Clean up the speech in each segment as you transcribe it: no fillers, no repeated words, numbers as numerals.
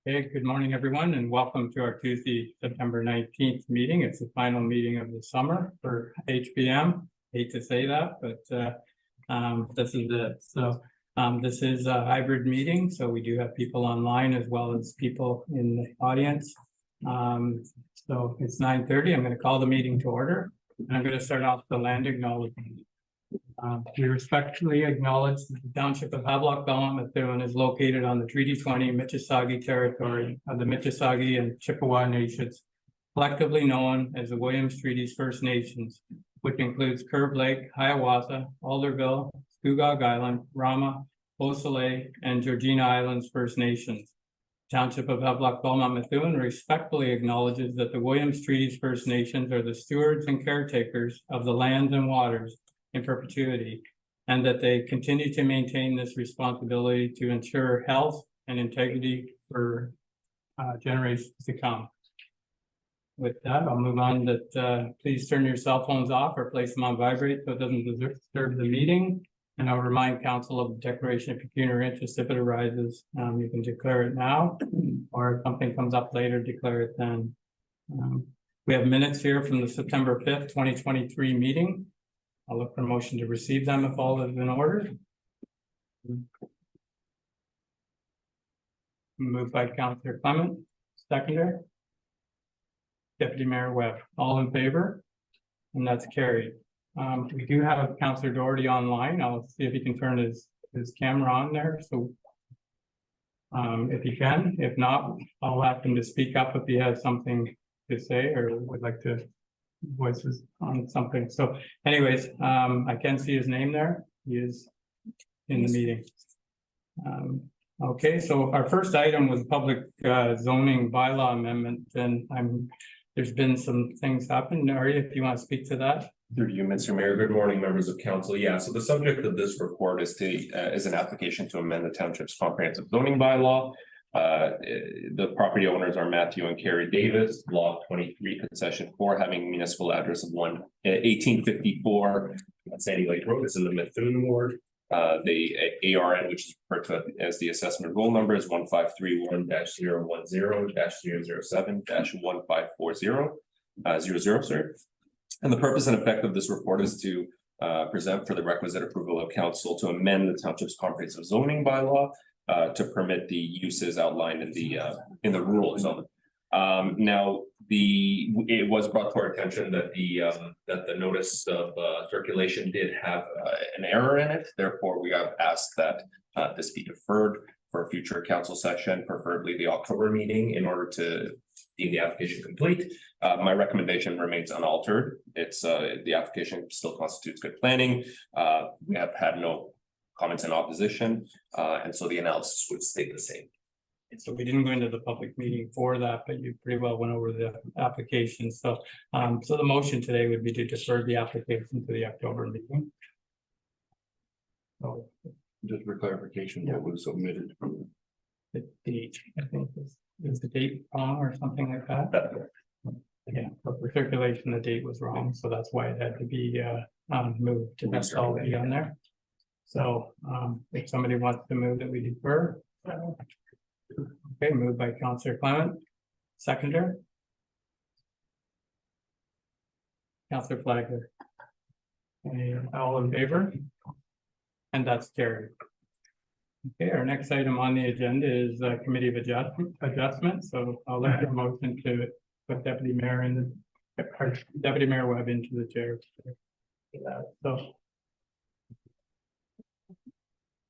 Okay, good morning, everyone, and welcome to our Tuesday, September 19th meeting. It's the final meeting of the summer for HBM. Hate to say that, but this is it. So this is a hybrid meeting, so we do have people online as well as people in the audience. So it's 9:30. I'm going to call the meeting to order. And I'm going to start off the land acknowledgement. We respectfully acknowledge that the Township of Havelock-Belmont-Methuen is located on the Treaty 20 Mississauga territory of the Mississauga and Chippewa Nations, collectively known as the Williams Treaties First Nations, which includes Curve Lake, Hiawatha, Alderville, Scugog Island, Rama, Beausoleil, and Georgina Islands First Nations. Township of Havelock-Belmont-Methuen respectfully acknowledges that the Williams Treaties First Nations are the stewards and caretakers of the lands and waters in perpetuity, and that they continue to maintain this responsibility to ensure health and integrity for generations to come. With that, I'll move on that please turn your cell phones off or place them on vibrate so it doesn't disturb the meeting. And I'll remind council of the declaration of pecuniary interest if it arises. You can declare it now, or if something comes up later, declare it then. We have minutes here from the September 5th, 2023 meeting. I'll look for a motion to receive them if all is in order. Moved by Councillor Clement, seconder. Deputy Mayor Webb, all in favor? And that's carried. We do have Councillor Doherty online. I'll see if he can turn his camera on there. So if he can, if not, I'll ask him to speak up if he has something to say or would like to voices on something. So anyways, I can see his name there. He is in the meeting. Okay, so our first item was public zoning bylaw amendment, and there's been some things happen. Ari, if you want to speak to that. Through you, Mr. Mayor. Good morning, members of council. Yeah, so the subject of this report is an application to amend the township's comprehensive zoning bylaw. The property owners are Matthew and Carrie Davis, Block 23, Concession 4, having municipal address of 1854 Sandy Lake Road. It's in the Methuen ward. The ARN, which is referred to as the assessment roll number, is 1531-010-007-1540-00. Sorry. And the purpose and effect of this report is to present for the requisite approval of council to amend the township's comprehensive zoning bylaw to permit the uses outlined in the rural zone. Now, it was brought to our attention that the notice of circulation did have an error in it. Therefore, we have asked that this be deferred for a future council session, preferably the October meeting, in order to deem the application complete. My recommendation remains unaltered. It's the application still constitutes good planning. We have had no comments in opposition, and so the analysis would stay the same. So we didn't go into the public meeting for that, but you pretty well went over the application. So, so the motion today would be to defer the application to the October meeting. So, just for clarification, what was omitted from the date? I think is the date wrong or something like that. Yeah, but for circulation, the date was wrong, so that's why it had to be moved to that's already on there. So if somebody wants to move that we defer. Okay, moved by Councillor Clement, seconder. Councillor Flagler. All in favor? And that's carried. Okay, our next item on the agenda is committee of adjustment. So I'll let the motion to put Deputy Mayor Deputy Mayor Webb into the chair. So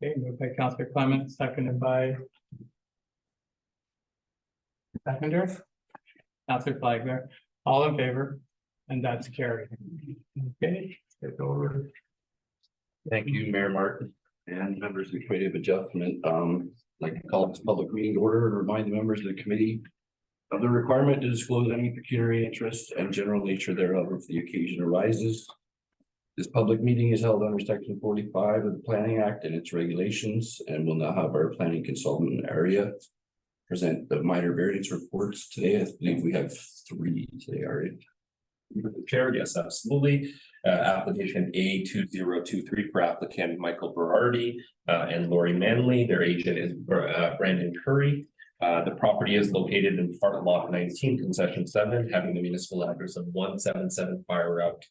okay, moved by Councillor Clement, seconded by seconder, Councillor Flagler. All in favor, and that's carried. Okay, take over. Thank you, Mayor Martin and members of the Committee of Adjustment. I'd like to call this public meeting to order and remind the members of the committee of the requirement to disclose any pecuniary interest and general nature thereof if the occasion arises. This public meeting is held under Section 45 of the Planning Act and its regulations, and will now have our planning consultant in the area present the minor variance reports today. I believe we have 3 today already. Chair, yes, absolutely. Application A2023 for applicant Michael Berardi and Lori Manley. Their agent is Brandon Curry. The property is located in part of lot 19, concession 7, having the municipal address of 177 Fire Route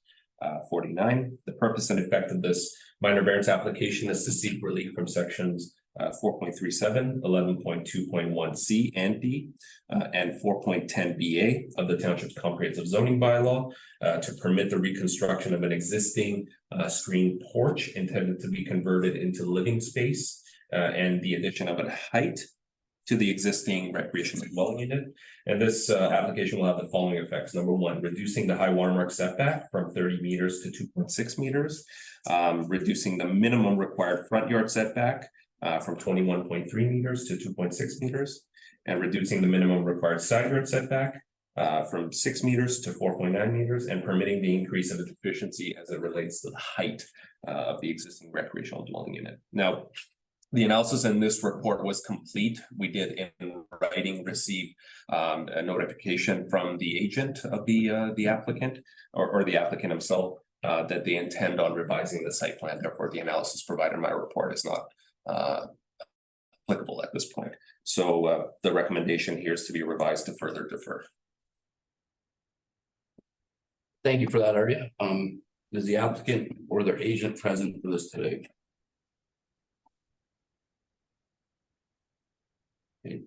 49. The purpose and effect of this minor variance application is to seek relief from sections 4.37, 11.2.1C and D, and 4.10 BA of the Township's comprehensive zoning bylaw to permit the reconstruction of an existing screen porch intended to be converted into living space and the addition of a height to the existing recreational dwelling unit. And this application will have the following effects. Number one, reducing the high watermark setback from 30 meters to 2.6 meters, reducing the minimum required front yard setback from 21.3 meters to 2.6 meters, and reducing the minimum required side yard setback from 6 meters to 4.9 meters, and permitting the increase of the efficiency as it relates to the height of the existing recreational dwelling unit. Now, the analysis in this report was complete. We did in writing receive a notification from the agent of the applicant or the applicant himself that they intend on revising the site plan. Therefore, the analysis provided in my report is not applicable at this point. So the recommendation here is to be revised to further defer. Thank you for that, Arya. Is the applicant or their agent present for this today? Okay.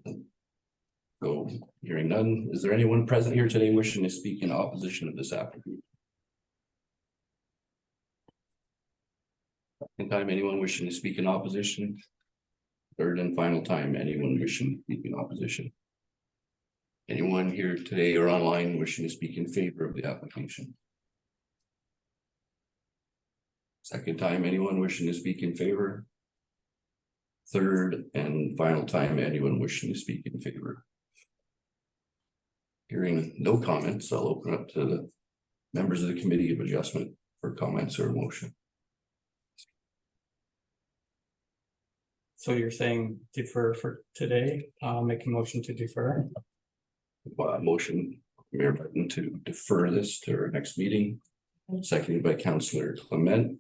So hearing none, is there anyone present here today wishing to speak in opposition of this application? Second time, anyone wishing to speak in opposition? Third and final time, anyone wishing to speak in opposition? Anyone here today or online wishing to speak in favor of the application? Second time, anyone wishing to speak in favor? Third and final time, anyone wishing to speak in favor? Hearing no comments, I'll open up to the members of the Committee of Adjustment for comments or motion. So you're saying defer for today? I'll make a motion to defer. Motion, Mayor Martin, to defer this to our next meeting, seconded by Councillor Clement.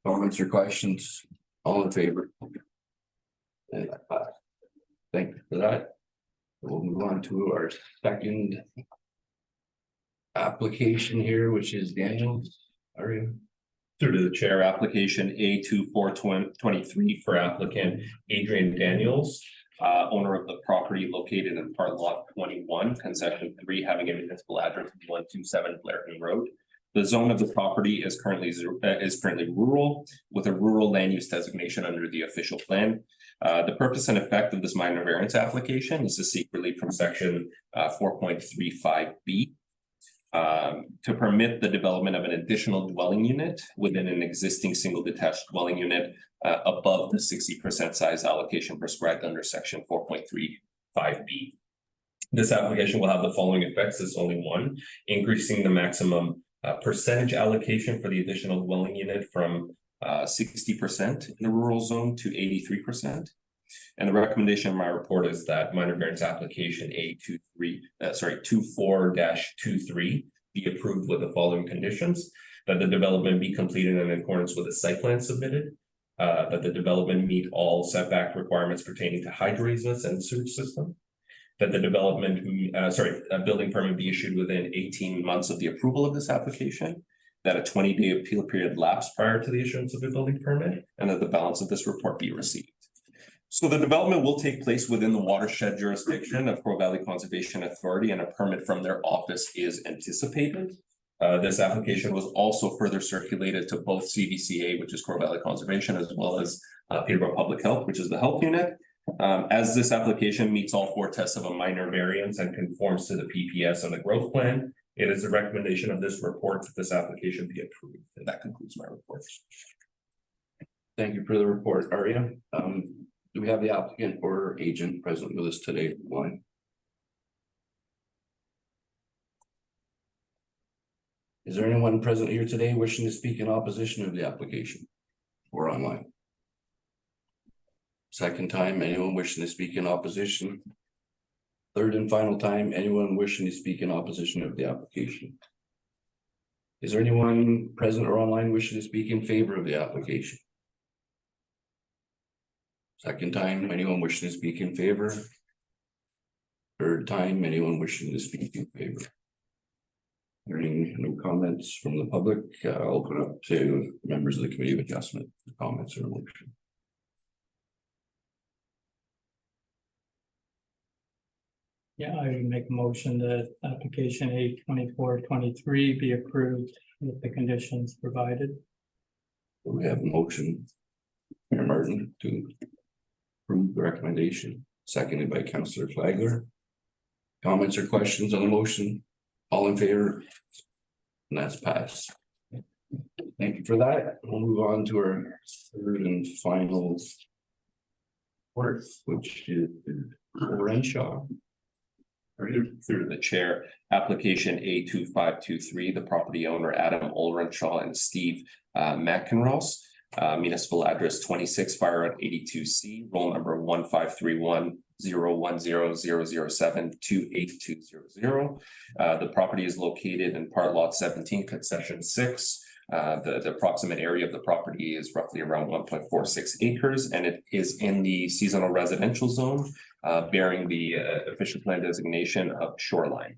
Comments or questions? All in favor? And thank you for that. We'll move on to our second application here, which is Daniel's. Arya. Through to the chair, application A2423 for applicant Adrian Daniels, owner of the property located in part lot 21, concession 3, having a municipal address of 127 Blairton Road. The zone of the property is currently rural, with a rural land use designation under the official plan. The purpose and effect of this minor variance application is to seek relief from section 4.35B to permit the development of an additional dwelling unit within an existing single detached dwelling unit above the 60% size allocation prescribed under section 4.35B. This application will have the following effects. There's only one: increasing the maximum percentage allocation for the additional dwelling unit from 60% in the rural zone to 83%. And the recommendation in my report is that minor variance application A24-23 be approved with the following conditions: that the development be completed in accordance with the site plan submitted, that the development meet all setback requirements pertaining to hydro easements and sewage system, that the development, a building permit be issued within 18 months of the approval of this application, that a 20-day appeal period lapse prior to the issuance of the building permit, and that the balance of this report be received. So the development will take place within the watershed jurisdiction of Crow Valley Conservation Authority, and a permit from their office is anticipated. This application was also further circulated to both CVCA, which is Crow Valley Conservation, as well as Peterborough Public Health, which is the health unit. As this application meets all 4 tests of a minor variance and conforms to the PPS and the growth plan, it is the recommendation of this report that this application be approved. And that concludes my report. Thank you for the report, Arya. Do we have the applicant or agent present with us today? One. Is there anyone present here today wishing to speak in opposition of the application or online? Second time, anyone wishing to speak in opposition? Third and final time, anyone wishing to speak in opposition of the application? Is there anyone present or online wishing to speak in favor of the application? Second time, anyone wishing to speak in favor? Third time, anyone wishing to speak in favor? Hearing no comments from the public, I'll open up to members of the Committee of Adjustment, comments or motion. Yeah, I would make a motion that application 8/24/23 be approved with the conditions provided. We have a motion, Mayor Martin, to approve the recommendation, seconded by Councillor Flagler. Comments or questions on the motion? All in favor? And that's passed. Thank you for that. We'll move on to our third and final report, which is Renshaw. Through the chair, application A2523, the property owner Adam Olrenshaw and Steve McEnross. Municipal address 26 Fire Road 82C, roll number 1531-010-007-28200. The property is located in part lot 17, concession 6. The approximate area of the property is roughly around 1.46 acres, and it is in the seasonal residential zone, bearing the official plan designation of shoreline.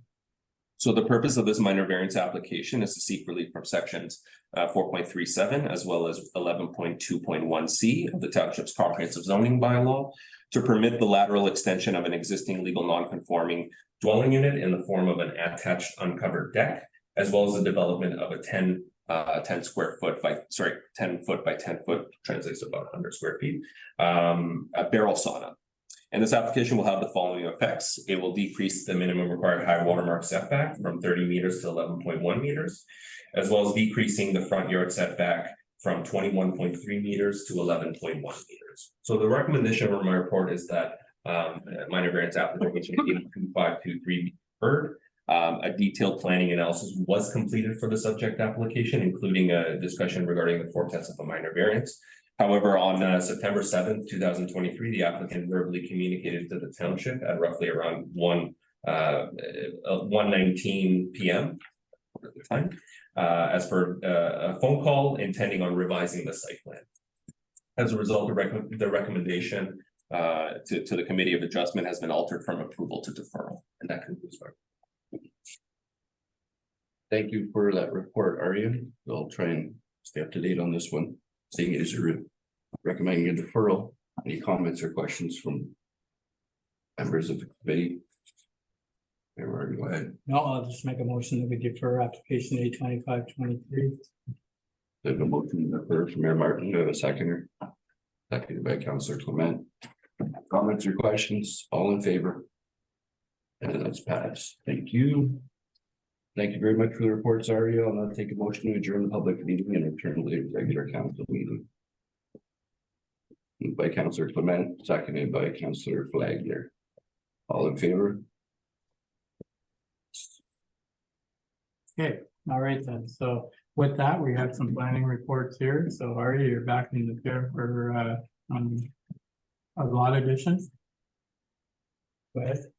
So the purpose of this minor variance application is to seek relief from sections 4.37 as well as 11.2.1C of the Township's comprehensive zoning bylaw to permit the lateral extension of an existing legal non-conforming dwelling unit in the form of an attached uncovered deck, as well as the development of a 10 foot by 10 foot, translates to about 100 square feet, a barrel sauna. And this application will have the following effects. It will decrease the minimum required high watermark setback from 30 meters to 11.1 meters, as well as decreasing the front yard setback from 21.3 meters to 11.1 meters. So the recommendation from my report is that minor variance application 82523 be heard. A detailed planning analysis was completed for the subject application, including a discussion regarding the four tests of a minor variance. However, on September 7th, 2023, the applicant verbally communicated to the township at roughly around 1:19 p.m. at the time, as per a phone call intending on revising the site plan. As a result, the recommendation to the Committee of Adjustment has been altered from approval to deferral, and that concludes my. Thank you for that report, Arya. I'll try and stay up to date on this one. Seeing as you're recommending a deferral, any comments or questions from members of the committee? Mayor, go ahead. No, I'll just make a motion that we defer application 8/25/23. There's a motion to defer from Mayor Martin. Do I have a seconder? Seconded by Councillor Clement. Comments or questions? All in favor? And that's passed. Thank you. Thank you very much for the reports, Arya. I'll now take a motion to adjourn the public meeting and return to the regular council meeting. Moved by Councillor Clement, seconded by Councillor Flagler. All in favor? Okay, all right then. So with that, we have some planning reports here. So Arya, you're back in the chair for a lot additions. Go ahead.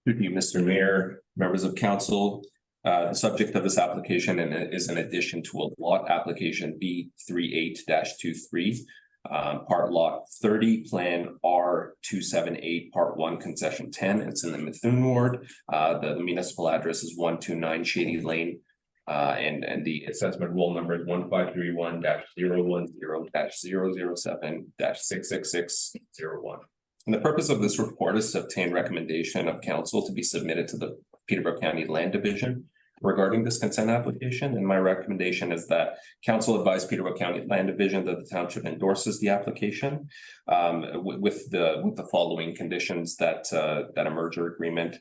Thank you, Mr. Mayor, members of council. The subject of this application is an addition to a lot application B38-23, part lot 30, plan R278, part 1, concession 10. It's in the Methuen ward. The municipal address is 129 Shady Lane, and the assessment roll number is 1531-010-007-66601. And the purpose of this report is to obtain recommendation of council to be submitted to the Peterborough County Land Division regarding this consent application. And my recommendation is that council advise Peterborough County Land Division that the township endorses the application with the following conditions: that a merger agreement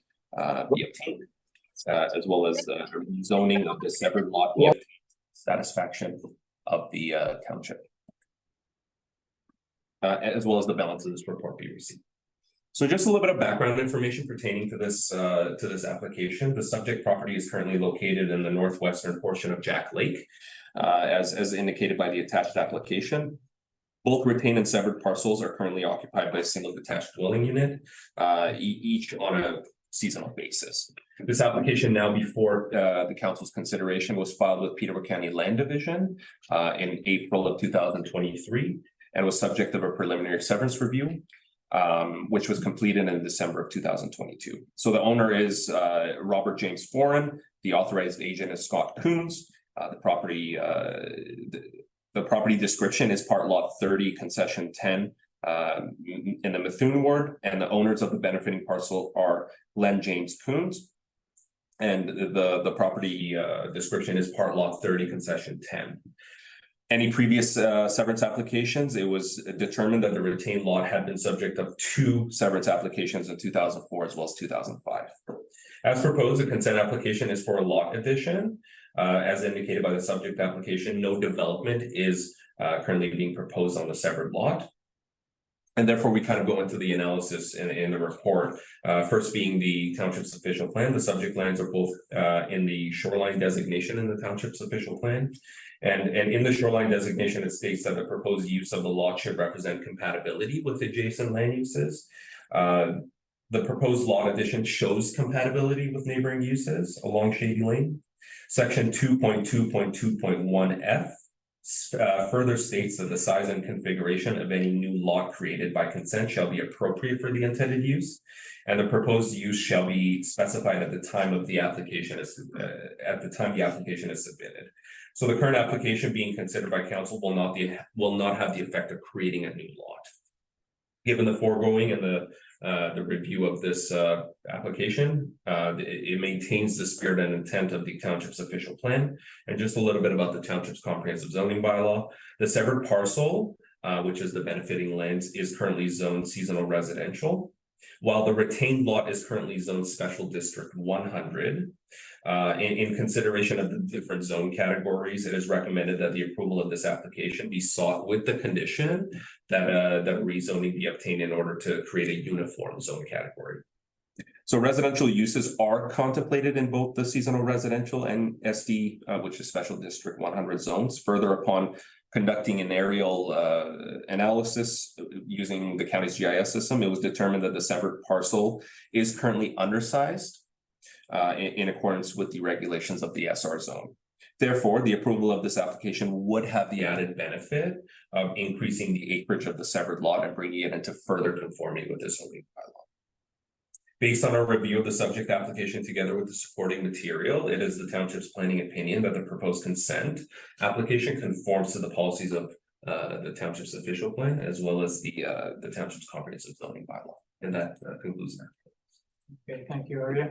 be obtained, as well as the zoning of the severed lot with satisfaction of the township. As well as the balance of this report be received. So just a little bit of background information pertaining to this application. The subject property is currently located in the northwestern portion of Jack Lake, as indicated by the attached application. Both retained and severed parcels are currently occupied by a single detached dwelling unit, each on a seasonal basis. This application now before the council's consideration was filed with Peterborough County Land Division in April of 2023. And was subject of a preliminary severance review. which was completed in December of 2022. So the owner is Robert James Foran. The authorized agent is Scott Coons. The property description is part lot 30, concession 10 in the Methuen ward, and the owners of the benefiting parcel are Len James Coons. And the property description is part lot 30, concession 10. Any previous severance applications, it was determined that the retained lot had been subject of 2 severance applications in 2004 as well as 2005. As proposed, the consent application is for a lot addition. As indicated by the subject application, no development is currently being proposed on the severed lot. And therefore, we kind of go into the analysis in the report. First being the township's official plan. The subject lands are both in the shoreline designation in the township's official plan. And in the shoreline designation, it states that the proposed use of the lot should represent compatibility with adjacent land uses. The proposed lot addition shows compatibility with neighboring uses along Shady Lane. Section 2.2.2.1F further states that the size and configuration of any new lot created by consent shall be appropriate for the intended use, and the proposed use shall be specified at the time of the application is submitted. So the current application being considered by council will not have the effect of creating a new lot. Given the foregoing and the review of this application, it maintains the spirit and intent of the township's official plan. And just a little bit about the township's comprehensive zoning bylaw. The severed parcel, which is the benefiting lands, is currently zoned seasonal residential, while the retained lot is currently zoned special district 100. In consideration of the different zone categories, it is recommended that the approval of this application be sought with the condition that rezoning be obtained in order to create a uniform zone category. So residential uses are contemplated in both the seasonal residential and SD, which is special district 100 zones. Further, upon conducting an aerial analysis using the county's GIS system, it was determined that the severed parcel is currently undersized in accordance with the regulations of the SR zone. Therefore, the approval of this application would have the added benefit of increasing the acreage of the severed lot and bringing it into further conformity with the zoning bylaw. Based on our review of the subject application together with the supporting material, it is the township's planning opinion that the proposed consent application conforms to the policies of the township's official plan as well as the township's comprehensive zoning bylaw. And that concludes that. Okay, thank you, Arya.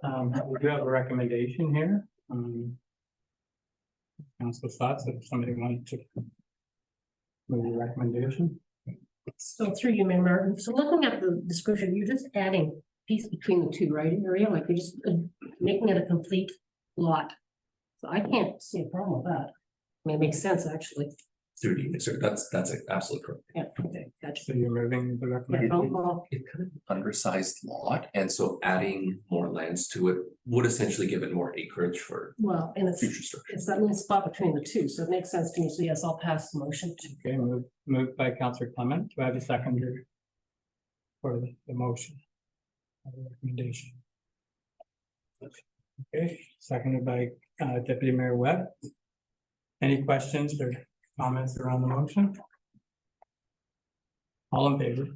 We do have a recommendation here. Council thoughts, if somebody wanted to move the recommendation. So through you, Mayor Martin. So looking at the description, you're just adding piece between the two, right, Maria? Like you're just making it a complete lot. So I can't see a problem with that. I mean, it makes sense actually. 30, sir, that's absolutely correct. Yeah, okay, gotcha. So you're moving the recommendation. It could have undersized lot, and so adding more lands to it would essentially give it more acreage for Well, and it's future structure. that little spot between the two, so it makes sense to me. So yes, I'll pass the motion. Okay, moved by Councillor Clement. Do I have a seconder for the motion? The recommendation. Okay, seconded by Deputy Mayor Webb. Any questions or comments around the motion? All in favor?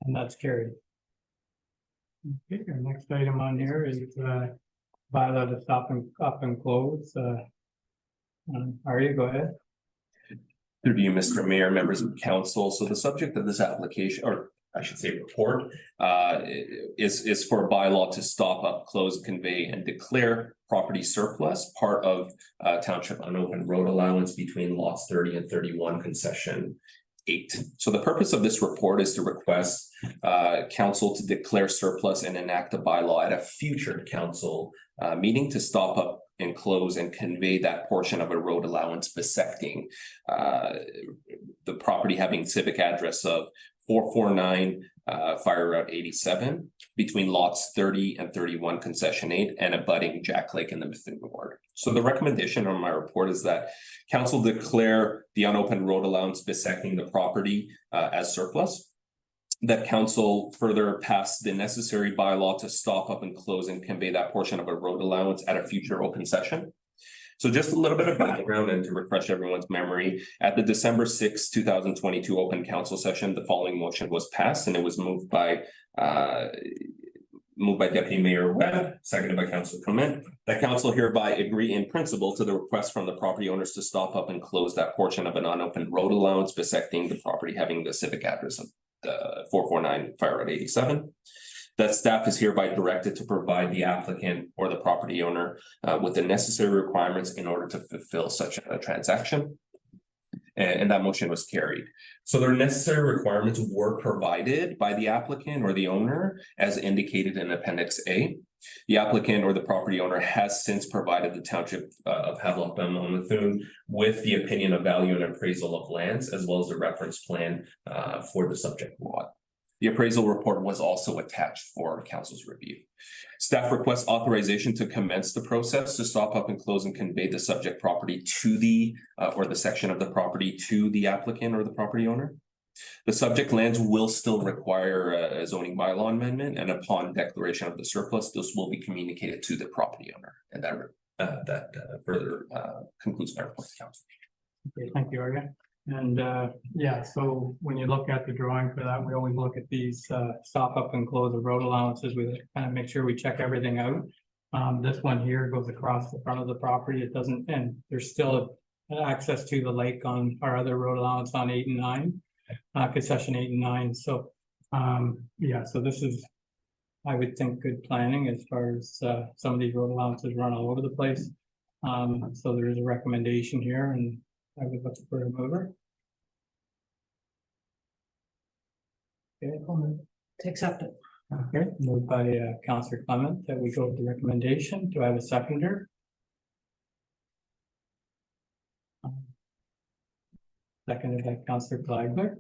And that's carried. Okay, our next item on here is bylaw to stop and up and close. Arya, go ahead. Through you, Mr. Mayor, members of council. So the subject of this application, or I should say report, is for a bylaw to stop, up, close, convey, and declare property surplus, part of township unopened road allowance between lots 30 and 31, concession 8. So the purpose of this report is to request council to declare surplus and enact a bylaw at a future council meeting to stop, up, and close and convey that portion of a road allowance bisecting the property having civic address of 449 Fire Route 87 between lots 30 and 31, concession 8, and abutting Jack Lake in the Methuen ward. So the recommendation on my report is that council declare the unopened road allowance bisecting the property as surplus. That council further pass the necessary bylaw to stop, up, and close and convey that portion of a road allowance at a future open session. So just a little bit of background and to refresh everyone's memory, at the December 6, 2022 open council session, the following motion was passed and it was moved by Deputy Mayor Webb, seconded by Councilor Clement. That council hereby agree in principle to the request from the property owners to stop up and close that portion of an unopened road allowance bisecting the property having the civic address of 449 Fire Road 87. That staff is hereby directed to provide the applicant or the property owner with the necessary requirements in order to fulfill such a transaction. And that motion was carried. So the necessary requirements were provided by the applicant or the owner as indicated in Appendix A. The applicant or the property owner has since provided the Township of Havelock-Belmont-Methuen with the opinion of value and appraisal of lands, as well as the reference plan for the subject lot. The appraisal report was also attached for council's review. Staff requests authorization to commence the process to stop up and close and convey the subject property to the or the section of the property to the applicant or the property owner. The subject lands will still require a zoning bylaw amendment, and upon declaration of the surplus, this will be communicated to the property owner. And that further concludes my report to council. Okay, thank you, Arya. And yeah, so when you look at the drawing for that, we always look at these stop up and close of road allowances. We kind of make sure we check everything out. This one here goes across the front of the property. It doesn't, and there's still access to the lake on our other road allowance on 8 and 9, concession 8 and 9. So yeah, so this is, I would think, good planning as far as some of these road allowances run all over the place. So there is a recommendation here, and I would look for a mover. Okay, To accept it. okay, moved by Councillor Clement that we go with the recommendation. Do I have a seconder? Seconded by Councillor Flagler.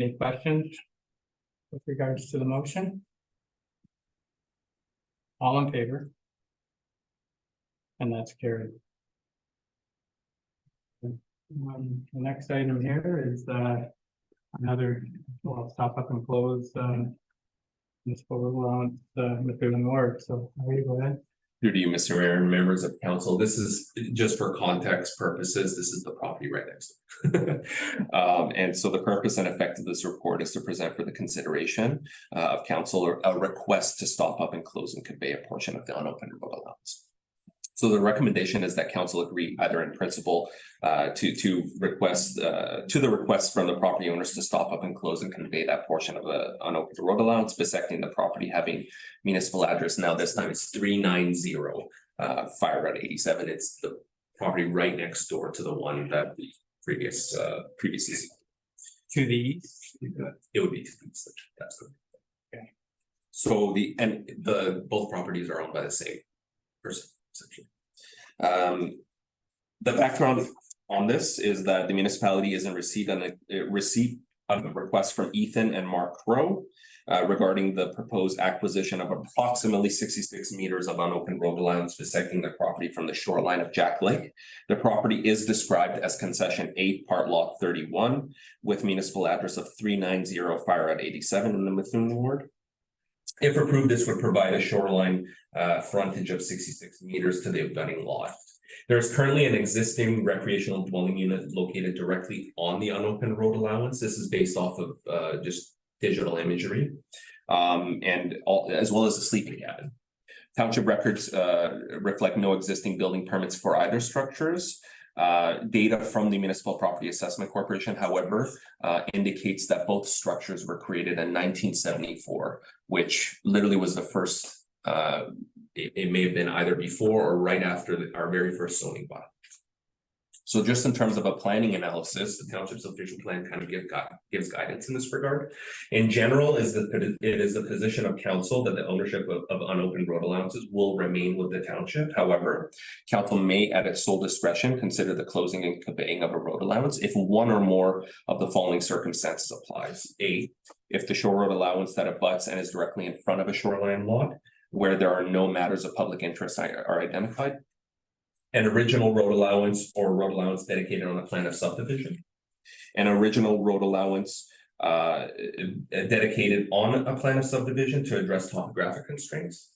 Any questions with regards to the motion? All in favor? And that's carried. The next item here is another, well, stop up and close municipal road allowance, Methuen Ward. So go ahead. Through to you, Mr. Mayor and members of council. This is just for context purposes. This is the property right next door. And so the purpose and effect of this report is to present for the consideration of council a request to stop up and close and convey a portion of the unopened road allowance. So the recommendation is that council agree either in principle to request to the request from the property owners to stop up and close and convey that portion of a unopened road allowance bisecting the property having municipal address. Now this time it's 390 Fire Road 87. It's the property right next door to the one that the previously To the east. it would be to the east. That's good. Okay. So both properties are owned by the same person. The background on this is that the municipality is in receipt of a request from Ethan and Mark Crow regarding the proposed acquisition of approximately 66 meters of unopened road allowance bisecting the property from the shoreline of Jack Lake. The property is described as concession 8, part lot 31, with municipal address of 390 Fire Road 87 in the Methuen ward. If approved, this would provide a shoreline frontage of 66 meters to the abutting lot. There is currently an existing recreational dwelling unit located directly on the unopened road allowance. This is based off of just digital imagery, as well as a sleeping cabin. Township records reflect no existing building permits for either structures. Data from the Municipal Property Assessment Corporation, however, indicates that both structures were created in 1974, which literally was the first, it may have been either before or right after our very first zoning bylaw. So just in terms of a planning analysis, the township's official plan kind of gives guidance in this regard. In general, it is the position of council that the ownership of unopened road allowances will remain with the township. However, council may at its sole discretion consider the closing and conveying of a road allowance if one or more of the following circumstances applies. A, if the shore road allowance that abuts and is directly in front of a shoreline lot where there are no matters of public interest are identified. An original road allowance or road allowance dedicated on a plan of subdivision. An original road allowance dedicated on a plan of subdivision to address topographic constraints.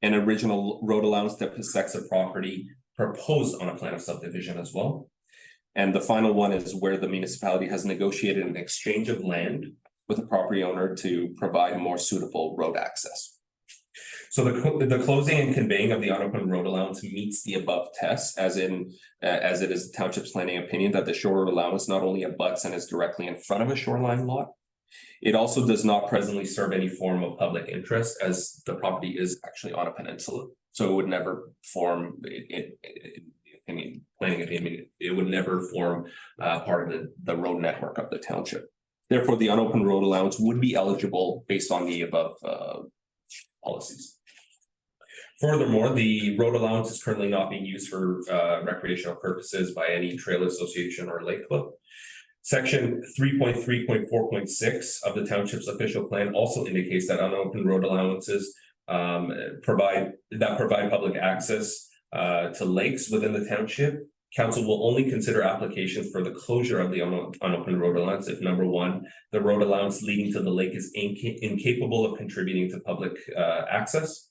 An original road allowance that bisects a property proposed on a plan of subdivision as well. And the final one is where the municipality has negotiated an exchange of land with the property owner to provide more suitable road access. So the closing and conveying of the unopened road allowance meets the above tests, as it is the township's planning opinion that the shore allowance not only abuts and is directly in front of a shoreline lot, it also does not presently serve any form of public interest, as the property is actually on a peninsula. So it would never form, planning opinion, it would never form part of the road network of the township. Therefore, the unopened road allowance would be eligible based on the above policies. Furthermore, the road allowance is currently not being used for recreational purposes by any trail association or lake club. Section 3.3.4.6 of the township's official plan also indicates that unopened road allowances provide public access to lakes within the township. Council will only consider applications for the closure of the unopened road allowance if, number one, the road allowance leading to the lake is incapable of contributing to public access.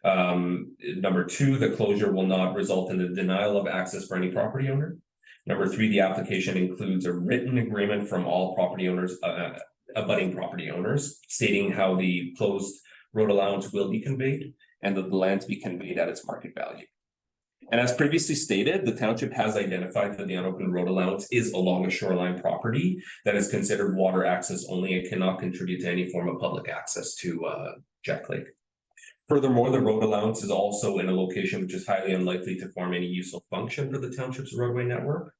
Number two, the closure will not result in the denial of access for any property owner. Number three, the application includes a written agreement from all property owners, abutting property owners, stating how the closed road allowance will be conveyed and that the land to be conveyed at its market value. And as previously stated, the township has identified that the unopened road allowance is along a shoreline property that is considered water access only and cannot contribute to any form of public access to Jack Lake. Furthermore, the road allowance is also in a location which is highly unlikely to form any useful function for the township's roadway network.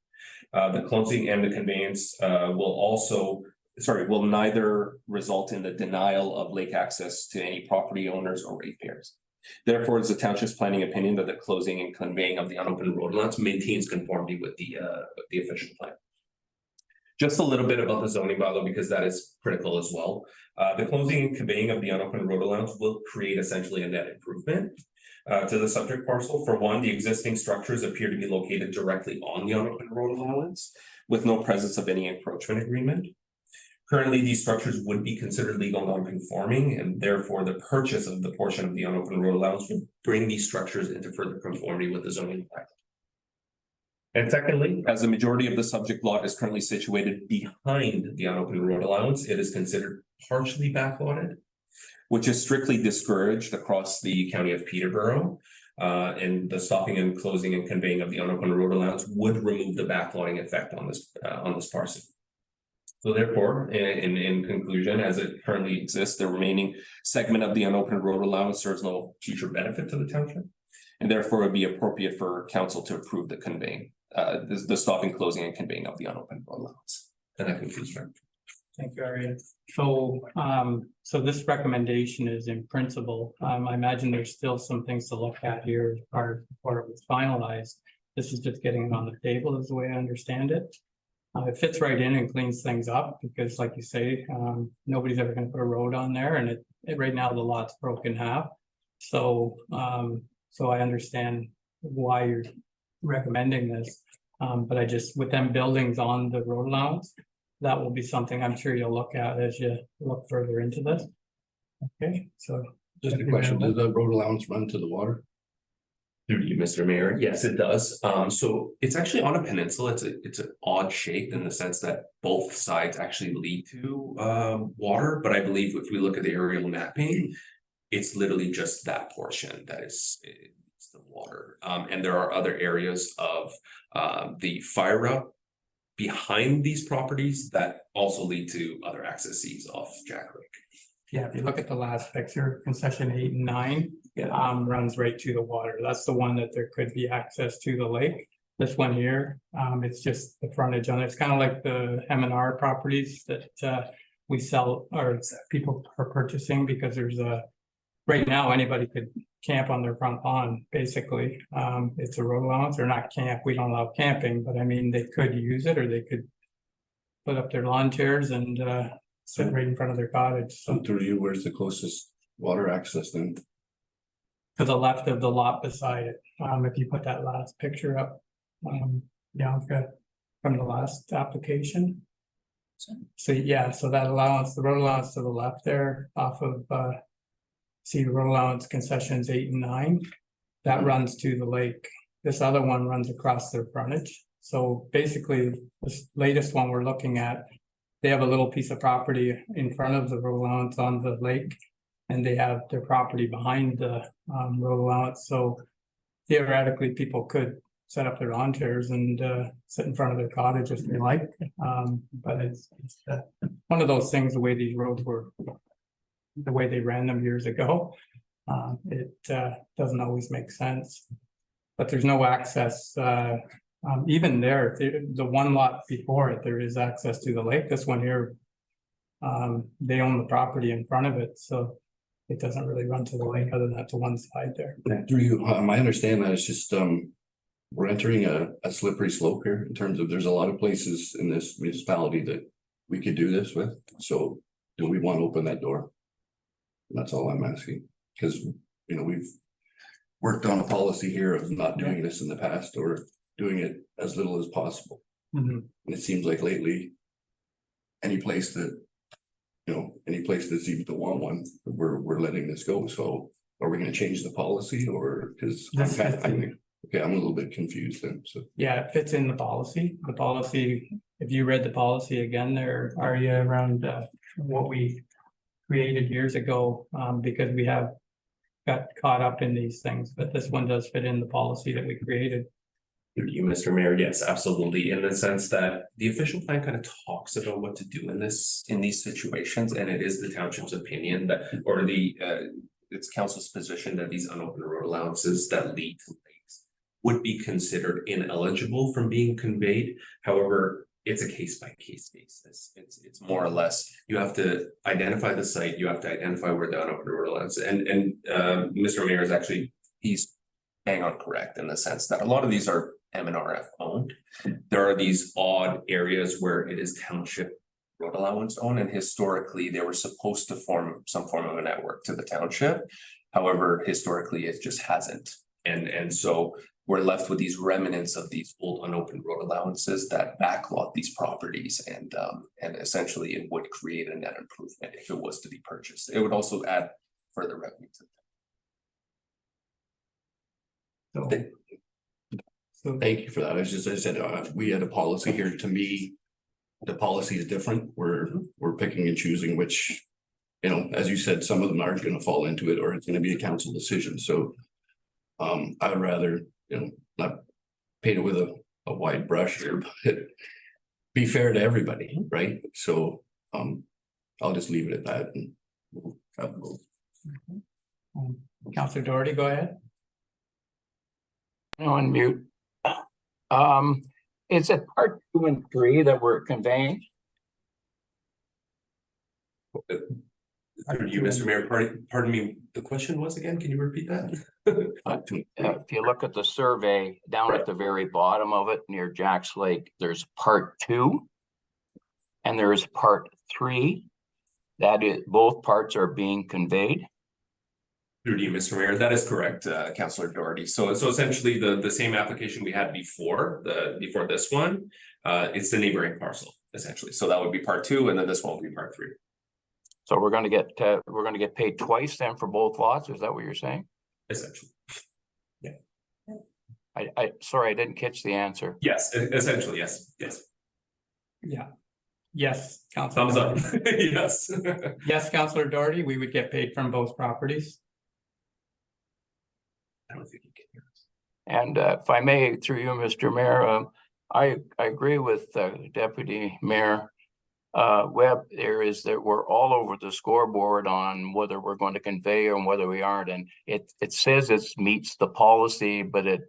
The closing and the conveyance will neither result in the denial of lake access to any property owners or ratepayers. Therefore, it's the township's planning opinion that the closing and conveying of the unopened road allowance maintains conformity with the official plan. Just a little bit about the zoning bylaw, because that is critical as well. The closing and conveying of the unopened road allowance will create essentially a net improvement to the subject parcel. For one, the existing structures appear to be located directly on the unopened road allowance with no presence of any encroachment agreement. Currently, these structures would be considered legal non-conforming, and therefore the purchase of the portion of the unopened road allowance would bring these structures into further conformity with the zoning plan. And secondly, as the majority of the subject lot is currently situated behind the unopened road allowance, it is considered partially backlotted, which is strictly discouraged across the county of Peterborough. And the stopping and closing and conveying of the unopened road allowance would remove the backlotting effect on this parcel. So therefore, in conclusion, as it currently exists, the remaining segment of the unopened road allowance serves no future benefit to the township, and therefore it would be appropriate for council to approve the conveying, the stopping, closing, and conveying of the unopened road allowance. And that concludes my. Thank you, Arya. So, so this recommendation is in principle. I imagine there's still some things to look at here as part before it was finalized. This is just getting it on the table, is the way I understand it. It fits right in and cleans things up because, like you say, nobody's ever going to put a road on there, and it right now the lot's broken half. So, so I understand why you're recommending this, but I just, with them buildings on the road allowance, that will be something I'm sure you'll look at as you look further into this. Okay, so just a question: does the road allowance run to the water? Through you, Mr. Mayor. Yes, it does. So it's actually on a peninsula. It's an odd shape in the sense that both sides actually lead to water. But I believe if we look at the aerial mapping, it's literally just that portion that is the water. And there are other areas of the fire route behind these properties that also lead to other accesses off Jack Lake. yeah, if you look at the last picture, concession 8 and 9, runs right to the water. That's the one that there could be access to the lake. This one here, it's just the frontage on it. It's kind of like the M&R properties that we sell or people are purchasing, because there's right now anybody could camp on their front lawn, basically. It's a road allowance, or not camp. We don't allow camping, but I mean, they could use it, or they could put up their lawn chairs and sit right in front of their cottage. So To you, where's the closest water access then? to the left of the lot beside it. If you put that last picture up, from the last application. So yeah, so that allowance, the road allowance to the left there off of see the road allowance concessions 8 and 9, that runs to the lake. this other one runs across their frontage. So basically, this latest one we're looking at, they have a little piece of property in front of the road allowance on the lake. And they have their property behind the road allowance, so theoretically, people could set up their lawn chairs and sit in front of their cottage if they like. But it's one of those things, the way these roads were, the way they ran them years ago. It doesn't always make sense. But there's no access, even there, the one lot before it, there is access to the lake. This one here, they own the property in front of it, so it doesn't really run to the lake other than to one side there. Do you, I understand that it's just, we're entering a slippery slope here in terms of there's a lot of places in this municipality that we could do this with. So do we want to open that door? That's all I'm asking, because, you know, we've worked on a policy here of not doing this in the past or doing it as little as possible. And it seems like lately, any place that, you know, any place that seems to want one, we're letting this go. So are we gonna change the policy or, because I'm a little bit confused then, so. Yeah, it fits in the policy. The policy, if you read the policy again, there are you around what we created years ago, because we have got caught up in these things, but this one does fit in the policy that we created. Through you, Mr. Mayor, yes, absolutely, in the sense that the official plan kind of talks about what to do in these situations, and it is the township's opinion that, or it's council's position that these unopened road allowances that lead to lakes would be considered ineligible from being conveyed. However, it's a case by case basis. It's more or less, you have to identify the site, you have to identify where the unopened road allowance, and Mr. Mayor is actually, he's bang on correct in the sense that a lot of these are MNRF owned. There are these odd areas where it is township road allowance owned, and historically they were supposed to form some form of a network to the township. However, historically it just hasn't. And so we're left with these remnants of these old unopened road allowances that backlot these properties, and essentially it would create a net improvement if it was to be purchased. It would also add further revenue to the So Thank you for that. As I said, we had a policy here. To me, the policy is different. We're picking and choosing which, you know, as you said, some of them aren't going to fall into it, or it's going to be a council decision. So I would rather, you know, not paint it with a wide brush here, but be fair to everybody, right? So I'll just leave it at that and we'll have a vote. Councillor Doherty, go ahead. On mute. Is it part 2 and 3 that we're conveying? Through you, Mr. Mayor, pardon me, the question was again, can you repeat that? If you look at the survey down at the very bottom of it near Jack's Lake, there's part 2 and there's part 3. That is, both parts are being conveyed. Through you, Mr. Mayor, that is correct, Councillor Doherty. So essentially the same application we had before this one, it's the neighboring parcel essentially. So that would be part 2, and then this one will be part 3. So we're going to get paid twice then for both lots. Is that what you're saying? Essentially. Yeah. Sorry, I didn't catch the answer. Yes, essentially, yes. Yeah. Yes, Councillor. Thumbs up. Yes. Yes, Councillor Doherty, we would get paid from both properties. I don't think you can hear us. And if I may, through you, Mr. Mayor, I agree with Deputy Mayor Webb. There is that we're all over the scoreboard on whether we're going to convey or whether we aren't, and it says it meets the policy, but it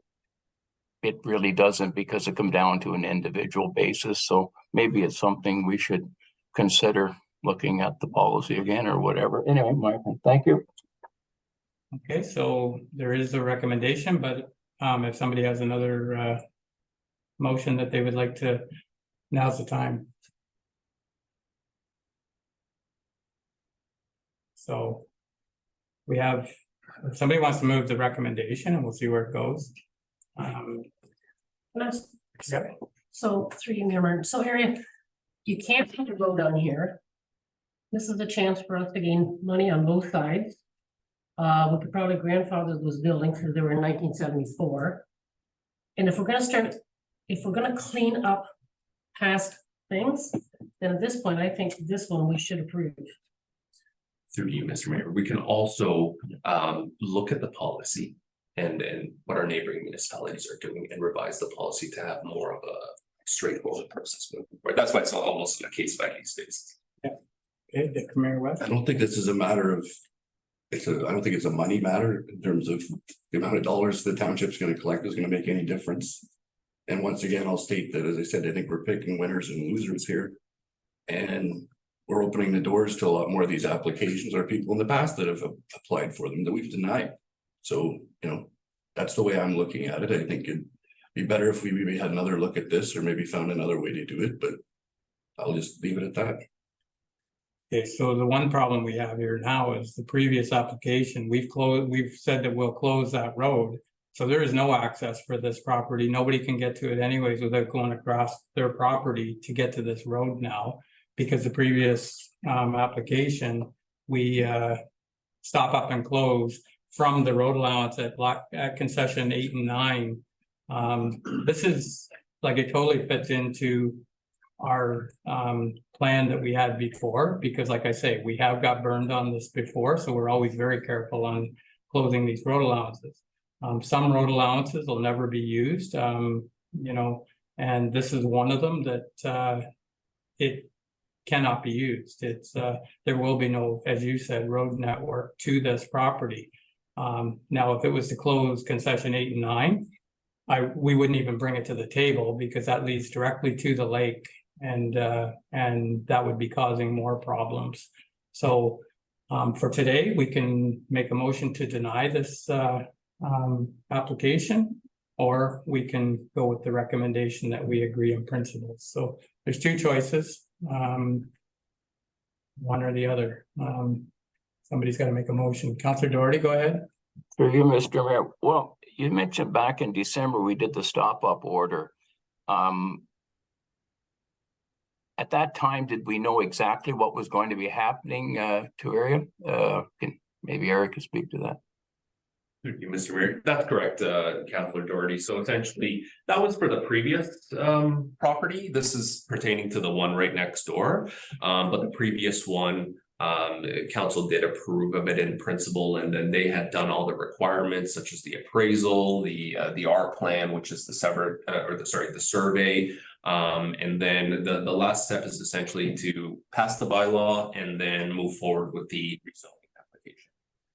really doesn't, because it comes down to an individual basis. So maybe it's something we should consider looking at the policy again or whatever. Anyway, Michael, thank you. Okay, so there is a recommendation, but if somebody has another motion that they would like to, now's the time. So we have, if somebody wants to move the recommendation, and we'll see where it goes. So through you, Mayor Martin. So area, you can't put a road on here. This is a chance for us to gain money on both sides. We could probably grandfather those buildings because they were in 1974. And if we're gonna clean up past things, then at this point, I think this one we should approve. Through you, Mr. Mayor, we can also look at the policy and what our neighboring municipalities are doing and revise the policy to have more of a straightforward process. Right, that's why it's almost on a case by case basis. Okay, Deputy Mayor Webb. I don't think this is a matter of. I don't think it's a money matter in terms of the amount of dollars the township's gonna collect is gonna make any difference. And once again, I'll state that, as I said, I think we're picking winners and losers here. And we're opening the doors to a lot more of these applications or people in the past that have applied for them that we've denied. So, you know, that's the way I'm looking at it. I think it'd be better if we maybe had another look at this or maybe found another way to do it, but I'll just leave it at that. Okay, so the one problem we have here now is the previous application, we've said that we'll close that road. So there is no access for this property. Nobody can get to it anyways without going across their property to get to this road now. Because the previous application, we stop up and close from the road allowance at concession 8 and 9. This is like, it totally fits into our plan that we had before, because like I say, we have got burned on this before, so we're always very careful on closing these road allowances. Some road allowances will never be used, you know, and this is one of them that it cannot be used. It's there will be no, as you said, road network to this property. Now, if it was to close concession 8 and 9, we wouldn't even bring it to the table because that leads directly to the lake, and that would be causing more problems. So for today, we can make a motion to deny this application, or we can go with the recommendation that we agree in principle. So there's two choices, one or the other. Somebody's got to make a motion. Councillor Doherty, go ahead. Through you, Mr. Mayor. Well, you mentioned back in December, we did the stop-up order. At that time, did we know exactly what was going to be happening to area? Maybe Eric could speak to that. Thank you, Mr. Mayor. That's correct, Councillor Doherty. So essentially, that was for the previous property. This is pertaining to the one right next door. But the previous one, council did approve of it in principle, and then they had done all the requirements such as the appraisal, the R plan, which is the the survey. And then the last step is essentially to pass the bylaw and then move forward with the rezoning application.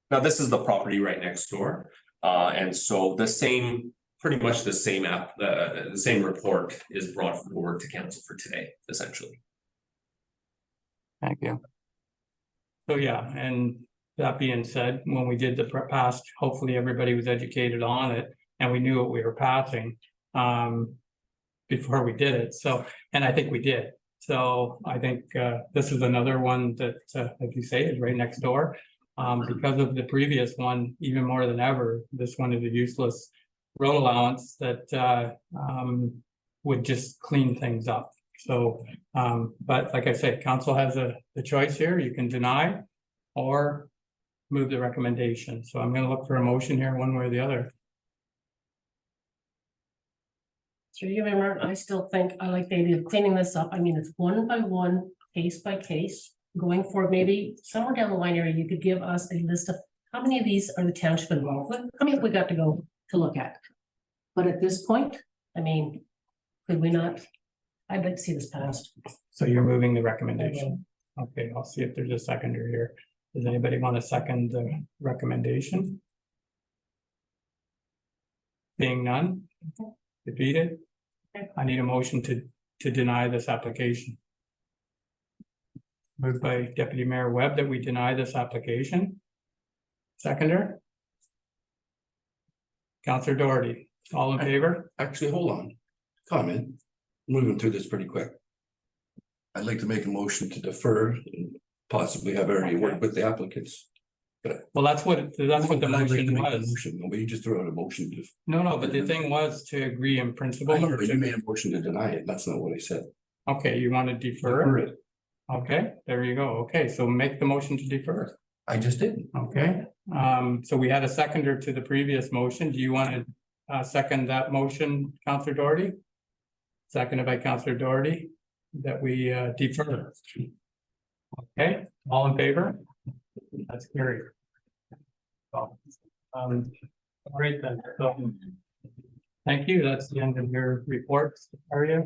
Now, this is the property right next door. And so pretty much the same report is brought forward to council for today, essentially. Thank you. So yeah, and that being said, when we did the past, hopefully everybody was educated on it and we knew what we were passing before we did it. So, and I think we did. So I think this is another one that, like you say, is right next door. Because of the previous one, even more than ever, this one is a useless road allowance that would just clean things up. So, but like I said, council has the choice here. You can deny or move the recommendation. So I'm going to look for a motion here, one way or the other. Through you, Mayor, I still think I like the idea of cleaning this up. I mean, it's one by one, case by case. Going forward, maybe somewhere down the line area, you could give us a list of how many of these are the township involved with? How many have we got to go to look at? But at this point, I mean, could we not? I'd like to see this passed. So you're moving the recommendation. Okay, I'll see if there's a seconder here. Does anybody want to second the recommendation? Being none, defeated. I need a motion to deny this application. Moved by Deputy Mayor Webb that we deny this application. Seconder? Councillor Doherty, all in favor? Actually, hold on. Comment. Moving through this pretty quick. I'd like to make a motion to defer and possibly have already worked with the applicants. Well, that's what the I'd like to motion make a was. motion. Nobody just threw out a motion to. No, but the thing was to agree in principle. I know, or but to- you made a motion to deny it. That's not what I said. Okay, you want to defer? Defer it. Okay, there you go. Okay, so make the motion to defer. I just did. Okay, so we had a seconder to the previous motion. Do you want to second that motion, Counselor Doherty? Seconded by Counselor Doherty, that we defer. Okay, all in favor? That's carried. All right then, so thank you, that's the end of your reports, Arya.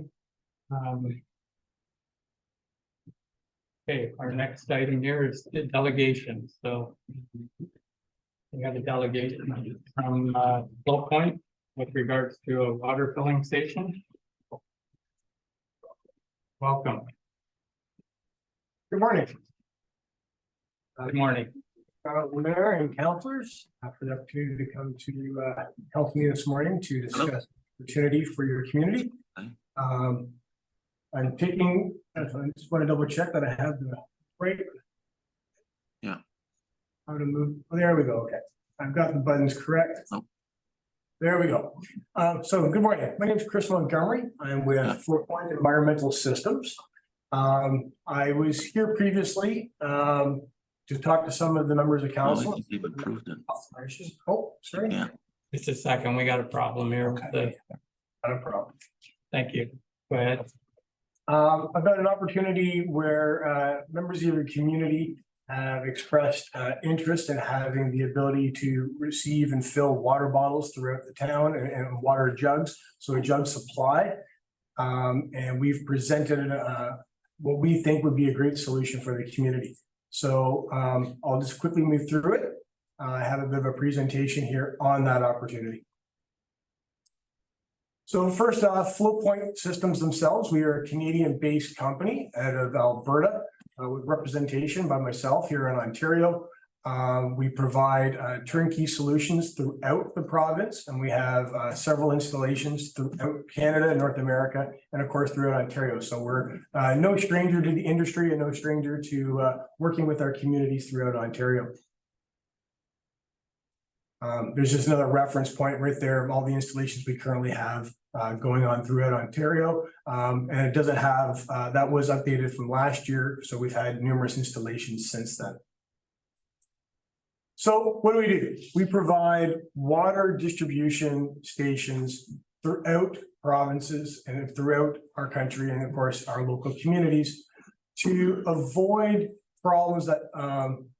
Okay, our next item here is the delegation, so we have a delegation from Flow Point with regards to a water filling station. Welcome. Good morning, Good morning. Mayor and councilors, for the opportunity to come to help me this morning to discuss opportunity for your community. I'm taking, I just want to double check that I have the right. Yeah. How to move, oh, there we go, okay. I've got the buttons correct. Nope. There we go. So good morning. My name is Chris Montgomery. I'm with Flow Point Environmental Systems. I was here previously to talk to some of the members of council. Oh, sorry. Yeah. Just a second, we got a problem here with the, Not a problem. thank you. Go ahead. I've got an opportunity where members of your community have expressed interest in having the ability to receive and fill water bottles throughout the town and water jugs, so a jug supply. And we've presented what we think would be a great solution for the community. So I'll just quickly move through it. I have a bit of a presentation here on that opportunity. So first off, Flow Point Systems themselves, we are a Canadian-based company out of Alberta with representation by myself here in Ontario. We provide turnkey solutions throughout the province, and we have several installations throughout Canada, North America, and of course throughout Ontario. So we're no stranger to the industry and no stranger to working with our communities throughout Ontario. There's just another reference point right there of all the installations we currently have going on throughout Ontario. And it doesn't have, that was updated from last year. So we've had numerous installations since then. So what do? We provide water distribution stations throughout provinces and throughout our country and of course our local communities to avoid problems that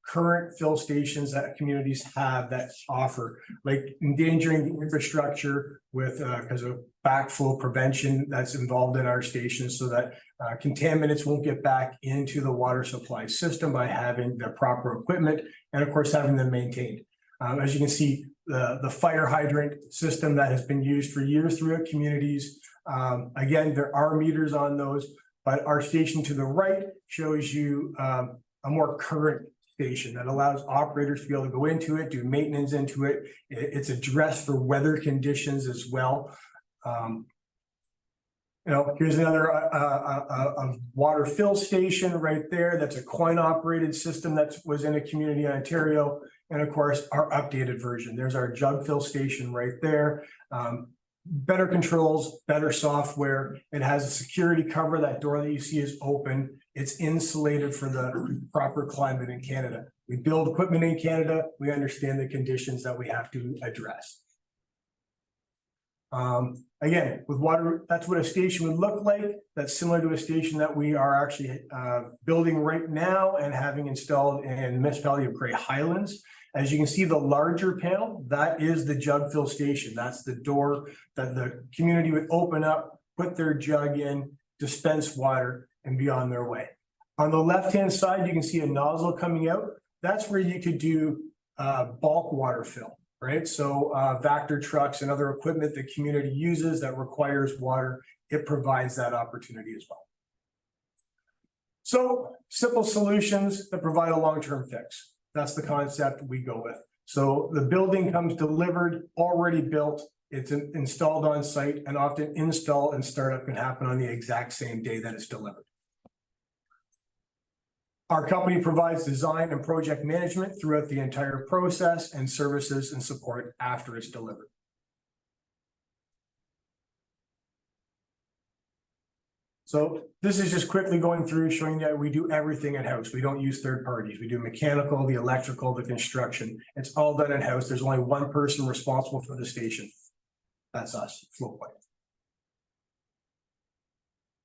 current fill stations that communities have that offer, like endangering the infrastructure with because of backflow prevention that's involved in our stations, so that contaminants won't get back into the water supply system by having the proper equipment and of course having them maintained. As you can see, the fire hydrant system that has been used for years throughout communities. Again, there are meters on those, but our station to the right shows you a more current station that allows operators to be able to go into it, do maintenance into it. It's addressed for weather conditions as well. Here's another a water fill station right there. That's a coin operated system that was in a community in Ontario. And of course, our updated version. There's our jug fill station right there. Better controls, better software. It has a security cover. That door that you see is open. It's insulated for the proper climate in Canada. We build equipment in Canada. We understand the conditions that we have to address. Again, with water, that's what a station would look like. That's similar to a station that we are actually building right now and having installed in the municipality of Grey Highlands. As you can see, the larger panel, that is the jug fill station. That's the door that the community would open up, put their jug in, dispense water, and be on their way. On the left-hand side, you can see a nozzle coming out. That's where you could do bulk water fill, right? So Vector trucks and other equipment the community uses that requires water, it provides that opportunity as well. So simple solutions that provide a long-term fix. That's the concept we go with. So the building comes delivered, already built, it's installed on site, and often install and startup can happen on the exact same day that it's delivered. Our company provides design and project management throughout the entire process and services and support after it's delivered. So this is just quickly going through showing that we do everything in-house. We don't use third parties. We do mechanical, the electrical, the construction. It's all done in-house. There's only one person responsible for the station. That's us, Flowpoint.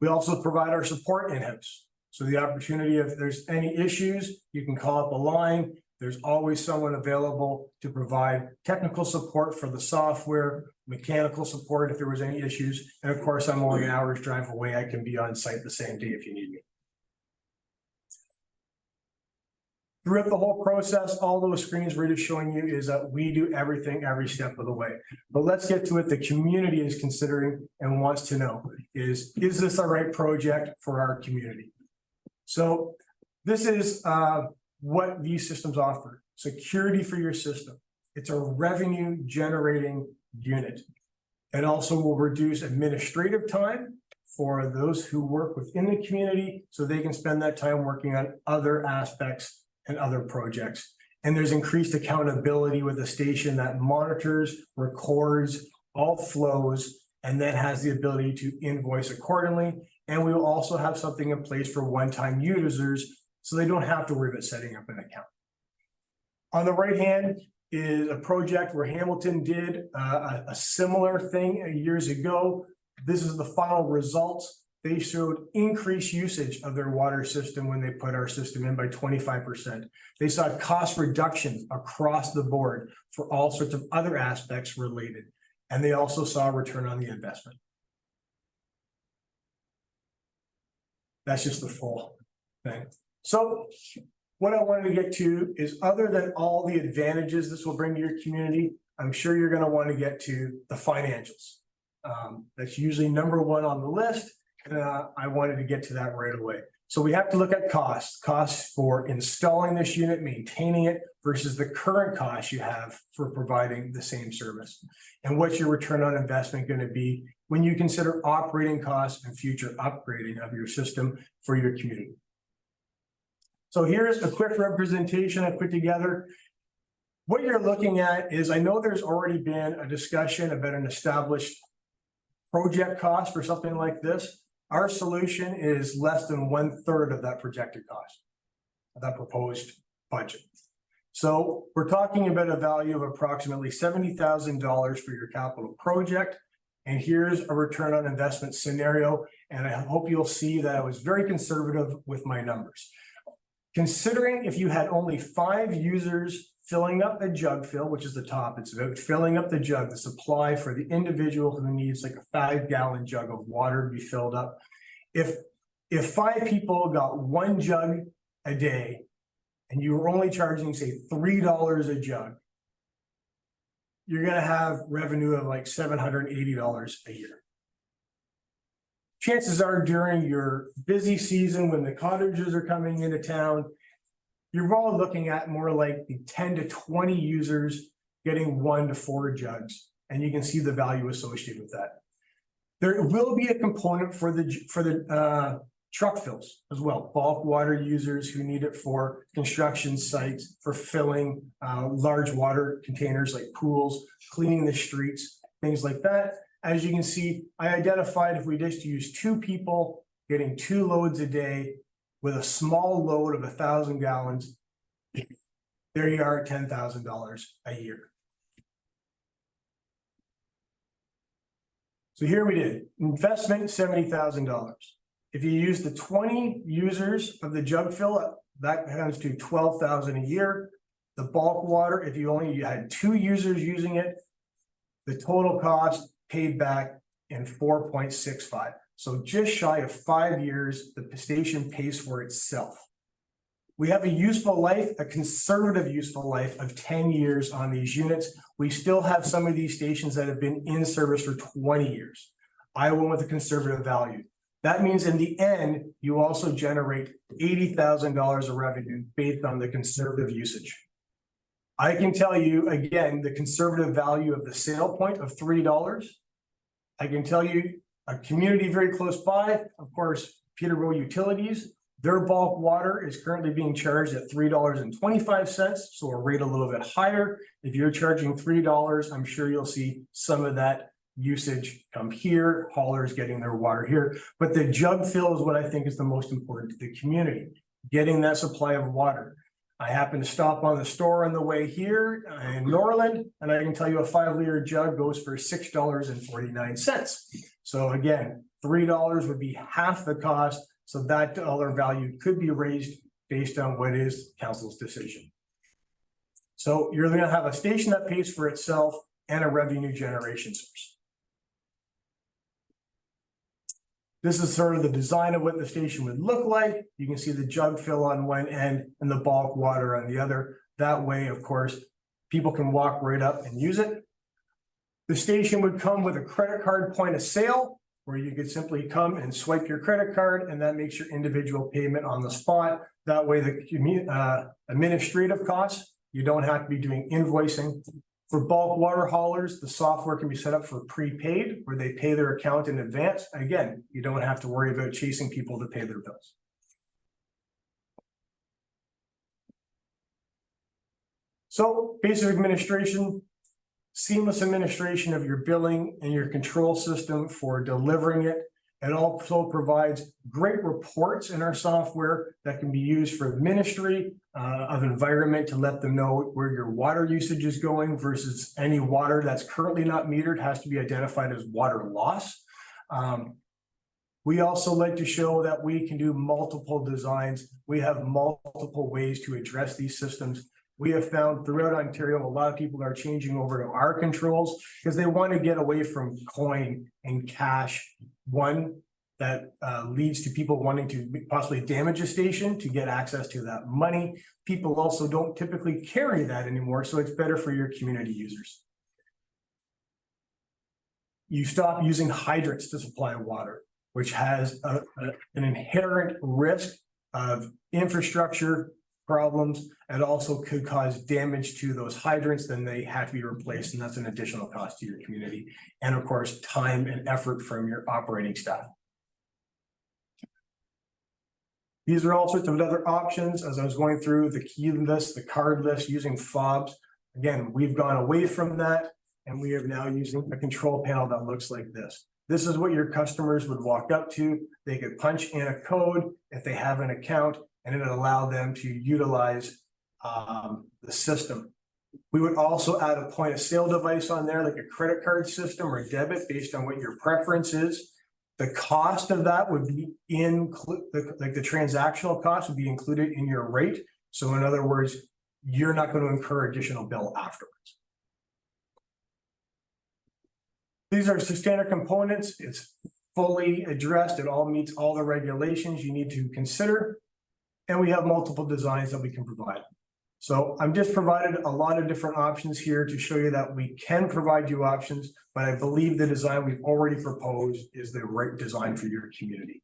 We also provide our support in-house. So the opportunity, if there's any issues, you can call up a line. There's always someone available to provide technical support for the software, mechanical support if there was any issues. And of course, I'm only an hour's drive away. I can be on site the same day if you need me. Throughout the whole process, all those screens we're just showing you is that we do everything every step of the way. But let's get to it. The community is considering and wants to know is this the right project for our community? So this is what these systems offer. Security for your system. It's a revenue generating unit. It also will reduce administrative time for those who work within the community so they can spend that time working on other aspects and other projects. And there's increased accountability with a station that monitors, records all flows, and then has the ability to invoice accordingly. And we will also have something in place for one-time users so they don't have to worry about setting up an account. On the right hand is a project where Hamilton did a similar thing years ago. This is the final results. They showed increased usage of their water system when they put our system in by 25%. They saw cost reductions across the board for all sorts of other aspects related. And they also saw a return on the investment. That's just the full thing. So what I wanted to get to is, other than all the advantages this will bring to your community, I'm sure you're going to want to get to the financials. That's usually number one on the list. And I wanted to get to that right away. So we have to look at costs for installing this unit, maintaining it, versus the current cost you have for providing the same service. And what's your return on investment going to be when you consider operating costs and future upgrading of your system for your community. So here's a quick representation I put together. What you're looking at is, I know there's already been a discussion about an established project cost for something like this. Our solution is less than 1/3 of that projected cost, of that proposed budget. So we're talking about a value of approximately $70,000 for your capital project. And here's a return on investment scenario. And I hope you'll see that I was very conservative with my numbers. Considering if you had only 5 users filling up a jug fill, which is the top, it's about filling up the jug, the supply for the individual who needs like a 5-gallon jug of water to be filled up. If 5 people got 1 jug a day and you were only charging, say, $3 a jug, you're going to have revenue of like $780 a year. Chances are, during your busy season when the cottages are coming into town, you're all looking at more like the 10 to 20 users getting 1 to 4 jugs, and you can see the value associated with that. There will be a component for the truck fills as well, bulk water users who need it for construction sites, for filling large water containers like pools, cleaning the streets, things like that. As you can see, I identified if we just use 2 people getting 2 loads a day with a small load of 1,000 gallons, there you are at $10,000 a year. So here we did investment $70,000. If you use the 20 users of the jug fill, that comes to $12,000 a year. The bulk water, if you had 2 users using it, the total cost paid back in 4.65. So just shy of 5 years, the station pays for itself. We have a useful life, a conservative useful life of 10 years on these units. We still have some of these stations that have been in service for 20 years. I went with a conservative value. That means in the end, you also generate $80,000 of revenue based on the conservative usage. I can tell you, again, the conservative value of the sale point of $3. I can tell you a community very close by, of course, Peterborough Utilities, their bulk water is currently being charged at $3.25, so a rate a little bit higher. If you're charging $3, I'm sure you'll see some of that usage come here, haulers getting their water here. But the jug fill is what I think is the most important to the community, getting that supply of water. I happened to stop on the store on the way here in Norland, and I can tell you a 5-liter jug goes for $6.49. So again, $3 would be half the cost, so that dollar value could be raised based on what is council's decision. So you're gonna have a station that pays for itself and a revenue generation source. This is sort of the design of what the station would look like. You can see the jug fill on one end and the bulk water on the other. That way, of course, people can walk right up and use it. The station would come with a credit card point of sale, where you could simply come and swipe your credit card, and that makes your individual payment on the spot. That way, the administrative costs, you don't have to be doing invoicing. For bulk water haulers, the software can be set up for prepaid, where they pay their account in advance. Again, you don't have to worry about chasing people to pay their bills. So basic administration, seamless administration of your billing and your control system for delivering it. It also provides great reports in our software that can be used for ministry of environment to let them know where your water usage is going versus any water that's currently not metered has to be identified as water loss. We also like to show that we can do multiple designs. We have multiple ways to address these systems. We have found throughout Ontario, a lot of people are changing over to our controls because they want to get away from coin and cash. One, that leads to people wanting to possibly damage a station to get access to that money. People also don't typically carry that anymore, so it's better for your community users. You stop using hydrants to supply water, which has an inherent risk of infrastructure problems, and also could cause damage to those hydrants. Then they have to be replaced, and that's an additional cost to your community. And of course, time and effort from your operating staff. These are all sorts of other options. As I was going through the key list, the card list using fobs. Again, we've gone away from that, and we are now using a control panel that looks like this. This is what your customers would walk up to. They could punch in a code if they have an account, and it would allow them to utilize the system. We would also add a point of sale device on there, like a credit card system or debit based on what your preference is. The cost of that would be like the transactional cost would be included in your rate. So in other words, you're not going to incur additional bill afterwards. These are standard components. It's fully addressed. It all meets all the regulations you need to consider. And we have multiple designs that we can provide. So I'm just provided a lot of different options here to show you that we can provide you options, but I believe the design we've already proposed is the right design for your community.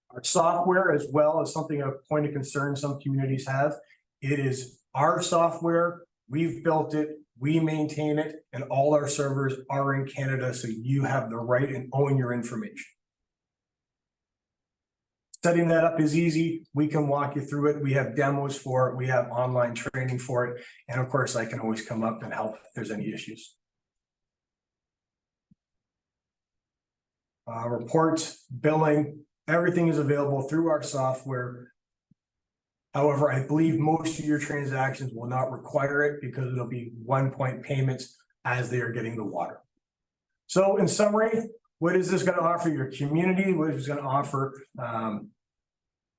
Our software as well is something of point of concern some communities have. It is our software. We've built it. We maintain it, and all our servers are in Canada, so you have the right and own your information. Setting that up is easy. We can walk you through it. We have demos for it. We have online training for it. And of course, I can always come up and help if there's any issues. Reports, billing, everything is available through our software. However, I believe most of your transactions will not require it because it'll be one-point payments as they are getting the water. So in summary, what is this going to offer your community? What is it going to offer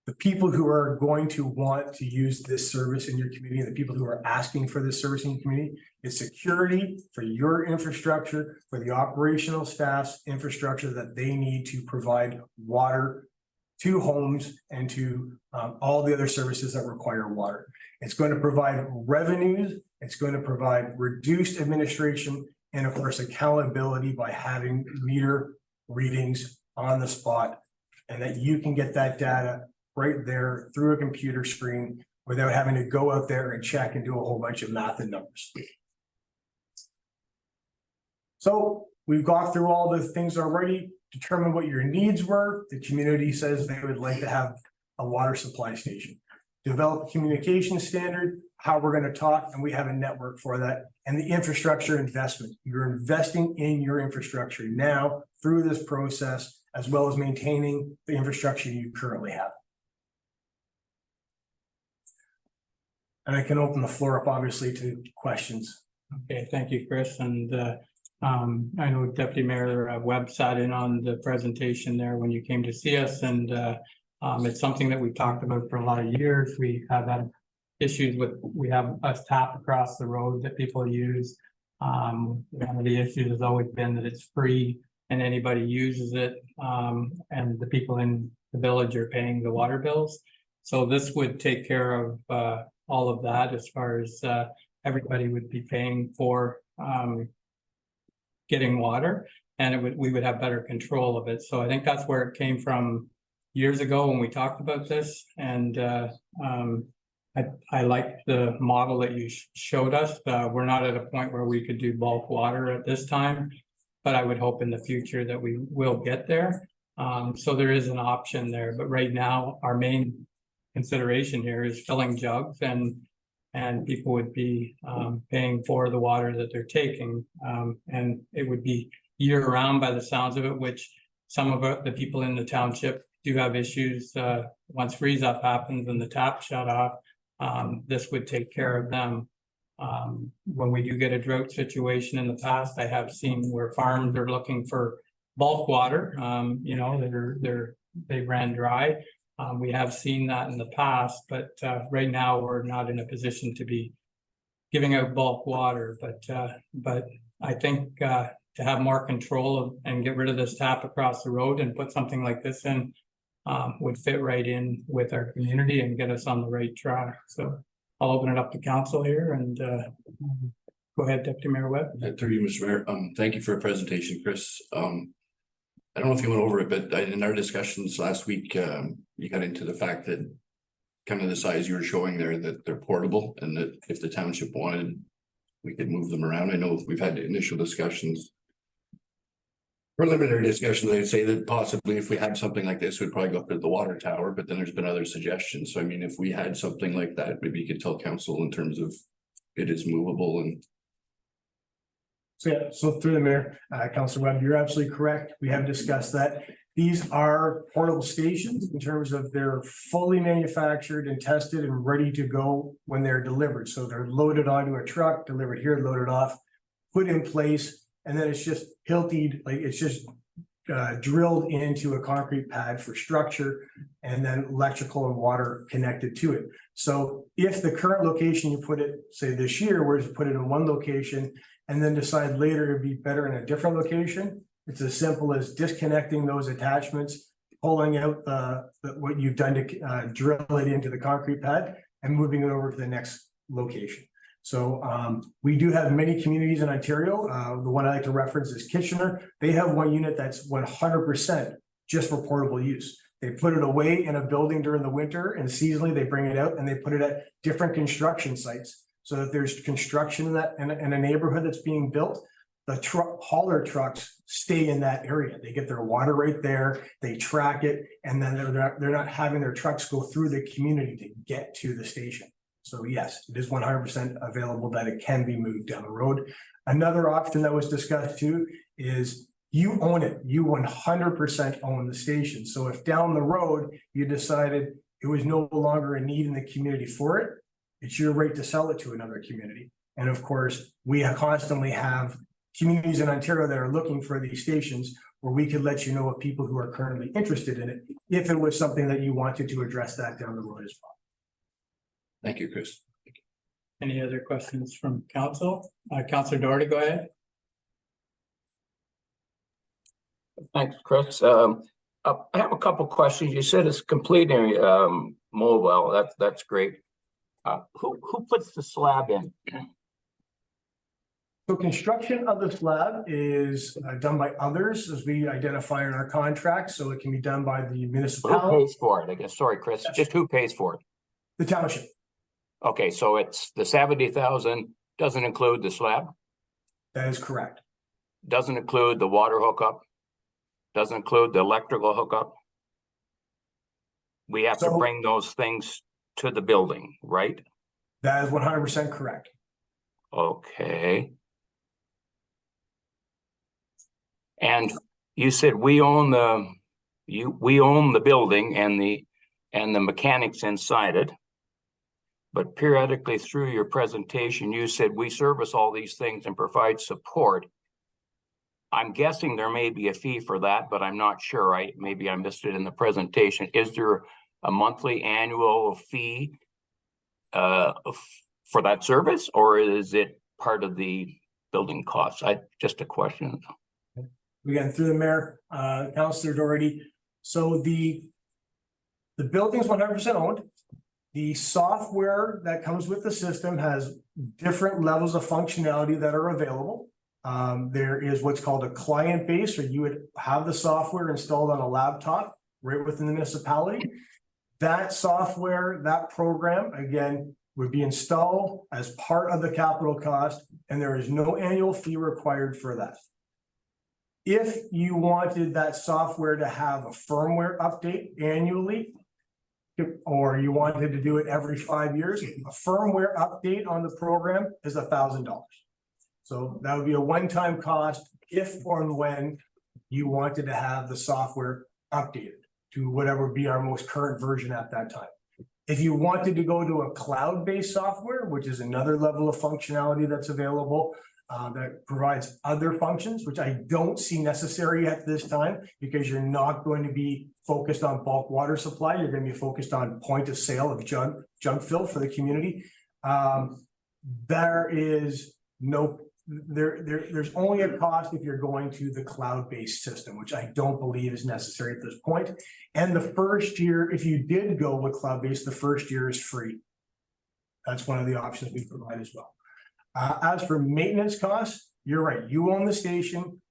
the people who are going to want to use this service in your community, and the people who are asking for this service in your community? It's security for your infrastructure, for the operational staff's infrastructure that they need to provide water to homes and to all the other services that require water. It's going to provide revenues. It's going to provide reduced administration, and of course, accountability by having meter readings on the spot, and that you can get that data right there through a computer screen without having to go out there and check and do a whole bunch of math and numbers. So we've gone through all the things already, determined what your needs were. The community says they would like to have a water supply station. Develop a communication standard, how we're going to talk, and we have a network for that. And the infrastructure investment. You're investing in your infrastructure now through this process, as well as maintaining the infrastructure you currently have. And I can open the floor up, obviously, to questions. Okay, thank you, Chris. And I know Deputy Mayor Webb sat in on the presentation there when you came to see us, and it's something that we've talked about for a lot of years. We have had issues with, we have a tap across the road that people use. One of the issues has always been that it's free and anybody uses it, and the people in the village are paying the water bills. So this would take care of all of that, as far as everybody would be paying for getting water, and we would have better control of it. So I think that's where it came from years ago when we talked about this, and I like the model that you showed us. We're not at a point where we could do bulk water at this time, but I would hope in the future that we will get there. So there is an option there, but right now our main consideration here is filling jugs, and people would be paying for the water that they're taking, and it would be year round by the sounds of it, which some of the people in the township do have issues. Once freeze up happens and the tap shut off, this would take care of them. When we do get a drought situation in the past, I have seen where farms are looking for bulk water, you know, they ran dry. We have seen that in the past, but right now we're not in a position to be giving out bulk water. But I think to have more control and get rid of this tap across the road and put something like this in would fit right in with our community and get us on the right track. So I'll open it up to council here, and go ahead, Deputy Mayor Webb. Through you, Mr. Mayor. Thank you for a presentation, Chris. I don't know if you went over it, but in our discussions last week, you got into the fact that kind of the size you were showing there, that they're portable, and that if the township wanted, we could move them around. I know we've had initial discussions, preliminary discussions. I'd say that possibly if we had something like this, we'd probably go up to the water tower, but then there's been other suggestions. So I mean, if we had something like that, maybe you could tell council in terms of it is movable. And So yeah, so through the mayor, Councilor Webb, you're absolutely correct. We have discussed that. These are portable stations in terms of they're fully manufactured and tested and ready to go when they're delivered. So they're loaded onto a truck, delivered here, loaded off, put in place, and then it's just hilted, like it's just drilled into a concrete pad for structure, and then electrical and water connected to it. So if the current location you put it, say this year, were to put it in one location and then decide later it'd be better in a different location, it's as simple as disconnecting those attachments, pulling out what you've done to drill it into the concrete pad, and moving it over to the next location. So we do have many communities in Ontario. The one I like to reference is Kitchener. They have one unit that's 100% just for portable use. They put it away in a building during the winter, and seasonally they bring it out and they put it at different construction sites. So that there's construction in that in a neighborhood that's being built, the hauler trucks stay in that area. They get their water right there, they track it, and then they're not having their trucks go through the community to get to the station. So yes, it is 100% available that it can be moved down the road. Another option that was discussed too is you own it. You 100% own the station. So if down the road you decided it was no longer a need in the community for it, it's your right to sell it to another community. And of course, we constantly have communities in Ontario that are looking for these stations where we could let you know of people who are currently interested in it, if it was something that you wanted to address that down the road as well. thank you, Chris. Any other questions from council? Councilor Doherty, go ahead. Thanks, Chris. I have a couple questions. You said it's completely mobile. That's great. Who puts the slab in? So construction of the slab is done by others, as we identify in our contract. So it can be done by the Who municipality, pays for it? I guess, sorry, Chris, just who pays for it? the township. Okay, so it's the 70,000 doesn't include the slab, That is correct. doesn't include the water hookup, doesn't include the electrical hookup. We have to So- bring those things to the building, right? That is 100% correct. Okay. And you said we own the building and the mechanics inside it. but periodically through your presentation, you said we service all these things and provide support. I'm guessing there may be a fee for that, but I'm not sure. Maybe I missed it in the presentation. Is there a monthly annual fee for that service, or is it part of the building costs? Just a question. Again, through the mayor, Councillor Doherty. So the building's 100% owned. The software that comes with the system has different levels of functionality that are available. There is what's called a client base, or you would have the software installed on a laptop right within the municipality. That software, that program, again, would be installed as part of the capital cost, and there is no annual fee required for that. If you wanted that software to have a firmware update annually, or you wanted to do it every 5 years, a firmware update on the program is $1,000. So that would be a one-time cost if or when you wanted to have the software updated to whatever would be our most current version at that time. If you wanted to go to a cloud-based software, which is another level of functionality that's available, that provides other functions, which I don't see necessary at this time, because you're not going to be focused on bulk water supply. You're going to be focused on point of sale of jug fill for the community. There's only a cost if you're going to the cloud-based system, which I don't believe is necessary at this point. And the first year, if you did go with cloud-based, the first year is free. That's one of the options we provide as well. As for maintenance costs, you're right. You own the station.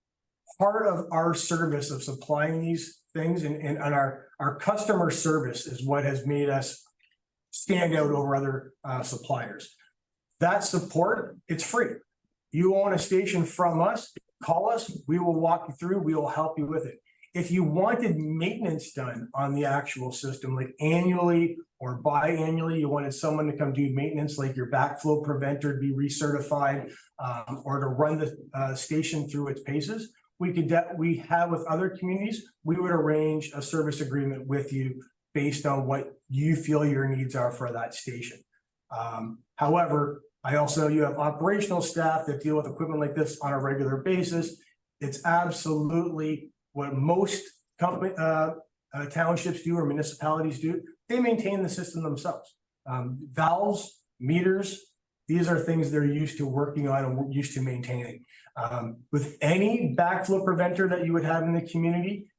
Part of our service of supplying these things and our customer service is what has made us stand out over other suppliers. That support, it's free. You own a station from us, call us, we will walk you through, we will help you with it. If you wanted maintenance done on the actual system, like annually or biannually, you wanted someone to come do maintenance, like your backflow preventer to be recertified, or to run the station through its paces, we have with other communities, we would arrange a service agreement with you based on what you feel your needs are for that station. However, you have operational staff that deal with equipment like this on a regular basis. It's absolutely what most townships do or municipalities do. They maintain the system themselves. Valves, meters, these are things they're used to working on and used to maintaining. With any backflow preventer that you would have in the community,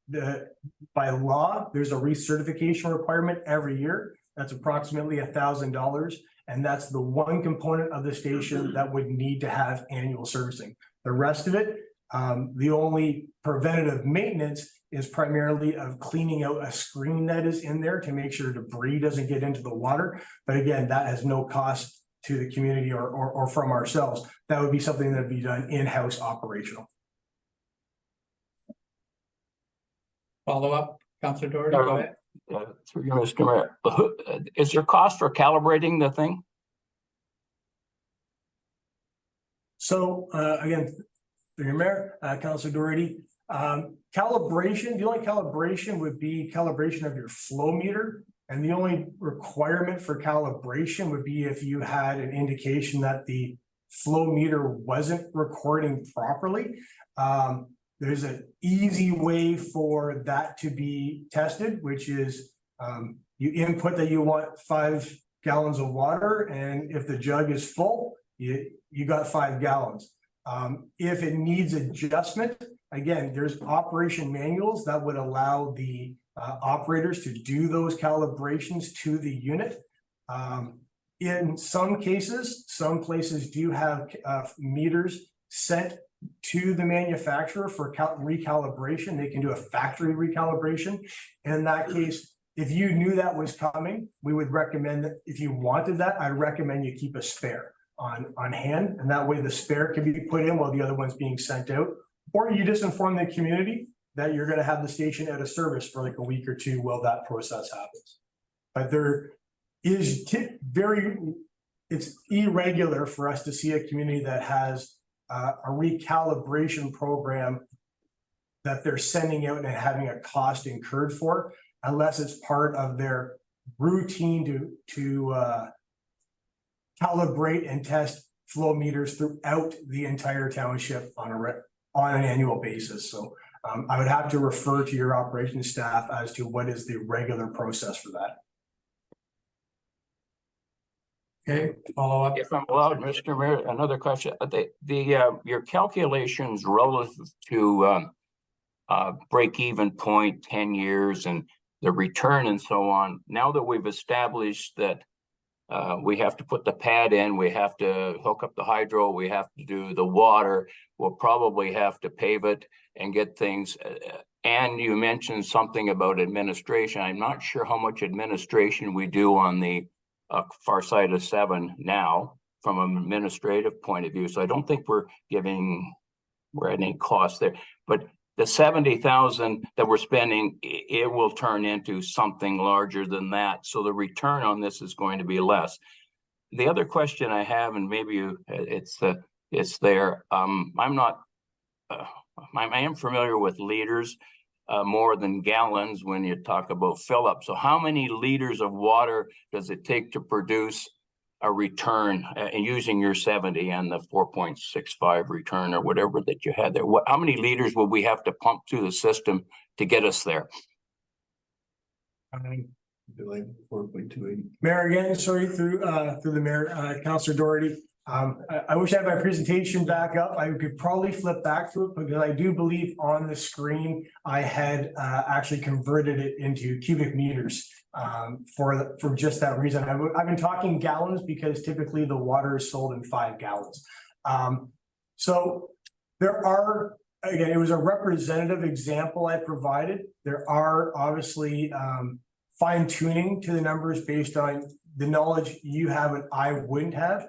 by law, there's a recertification requirement every year. That's approximately $1,000. And that's the one component of the station that would need to have annual servicing. The rest of it, the only preventative maintenance is primarily of cleaning out a screen that is in there to make sure debris doesn't get into the water. But again, that has no cost to the community or from ourselves. That would be something that would be done in-house operational. Follow up, Councillor Doherty, go ahead. Through you, Mr. Mayor, is there cost for calibrating the thing? So again, through your mayor, Councillor Doherty, calibration, the only calibration would be calibration of your flow meter. And the only requirement for calibration would be if you had an indication that the flow meter wasn't recording properly. There's an easy way for that to be tested, which is you input that you want 5 gallons of water, and if the jug is full, you got 5 gallons. If it needs adjustment, again, there's operation manuals that would allow the operators to do those calibrations to the unit. In some cases, some places do have meters sent to the manufacturer for recalibration. They can do a factory recalibration. In that case, if you knew that was coming, we would recommend that if you wanted that, I'd recommend you keep a spare on hand. And that way the spare can be put in while the other one's being sent out. Or you just inform the community that you're going to have the station out of service for like a week or two while that process happens. But there is it's irregular for us to see a community that has a recalibration program that they're sending out and having a cost incurred for, unless it's part of their routine to calibrate and test flow meters throughout the entire township on an annual basis. So I would have to refer to your operations staff as to what is the regular process for that. Okay, follow up. If I'm allowed, Mr. Mayor, another question. Your calculations relative to break-even point, 10 years, and the return and so on. Now that we've established that we have to put the pad in, we have to hook up the hydro, we have to do the water, we'll probably have to pave it and get things. And you mentioned something about administration. I'm not sure how much administration we do on the far side of 7 now from an administrative point of view. So I don't think we're at any cost there, but the 70,000 that we're spending, it will turn into something larger than that. So the return on this is going to be less. The other question I have, and maybe it's there. I am familiar with liters more than gallons when you talk about fill up. So how many liters of water does it take to produce a return using your 70 and the 4.65 return or whatever that you had there? How many liters will we have to pump through the system to get us there? Like 4.28. Mayor, again, sorry, through the mayor, Councillor Doherty. I wish I had my presentation back up. I could probably flip back to it because I do believe on the screen I had actually converted it into cubic meters for just that reason. I've been talking gallons because typically the water is sold in 5 gallons. So there are, again, it was a representative example I provided. There are obviously fine tuning to the numbers based on the knowledge you have and I wouldn't have.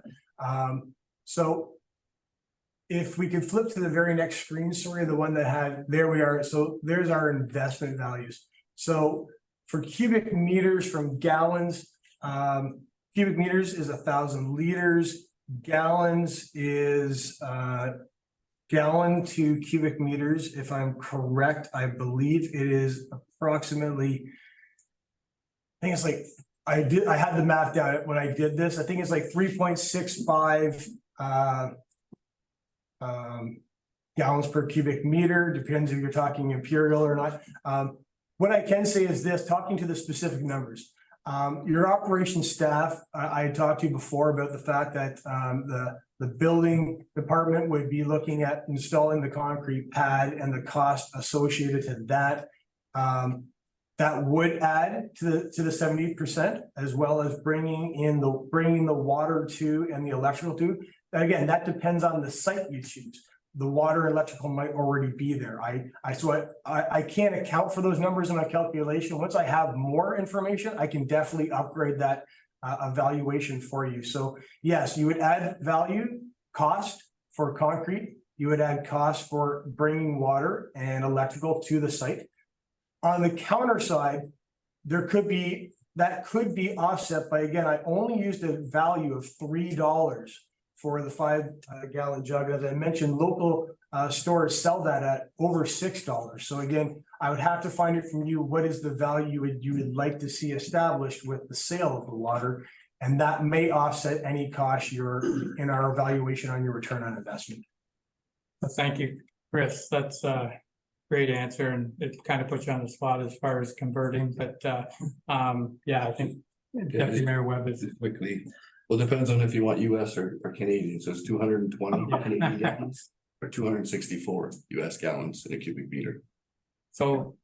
So if we could flip to the very next screen, sorry, the one that had, there we are. So there's our investment values. So for cubic meters from gallons, cubic meters is 1,000 liters. Gallons is gallon to cubic meters. If I'm correct, I believe it is approximately, I think it's like, I had the math down when I did this. I think it's like 3.65 gallons per cubic meter. Depends if you're talking imperial or not. What I can say is this, talking to the specific numbers. Your operations staff, I talked to you before about the fact that the building department would be looking at installing the concrete pad and the cost associated to that. That would add to the 70%, as well as bringing the water to and the electrical to. Again, that depends on the site you choose. The water and electrical might already be there. I can't account for those numbers in my calculation. Once I have more information, I can definitely upgrade that evaluation for you. So yes, you would add value, cost for concrete. You would add cost for bringing water and electrical to the site. On the counter side, that could be offset by, again, I only used a value of $3 for the 5 gallon jug. As I mentioned, local stores sell that at over $6. So again, I would have to find it from you. What is the value you would like to see established with the sale of the water? And that may offset any cost in our evaluation on your return on investment. Thank you, Chris. That's great answer, and it kind of puts you on the spot as far as converting, but yeah, I think Deputy Mayor Webb is Quickly. Well, it depends on if you want US or Canadian. So it's 220 Canadian gallons or 264 US gallons in a cubic meter. so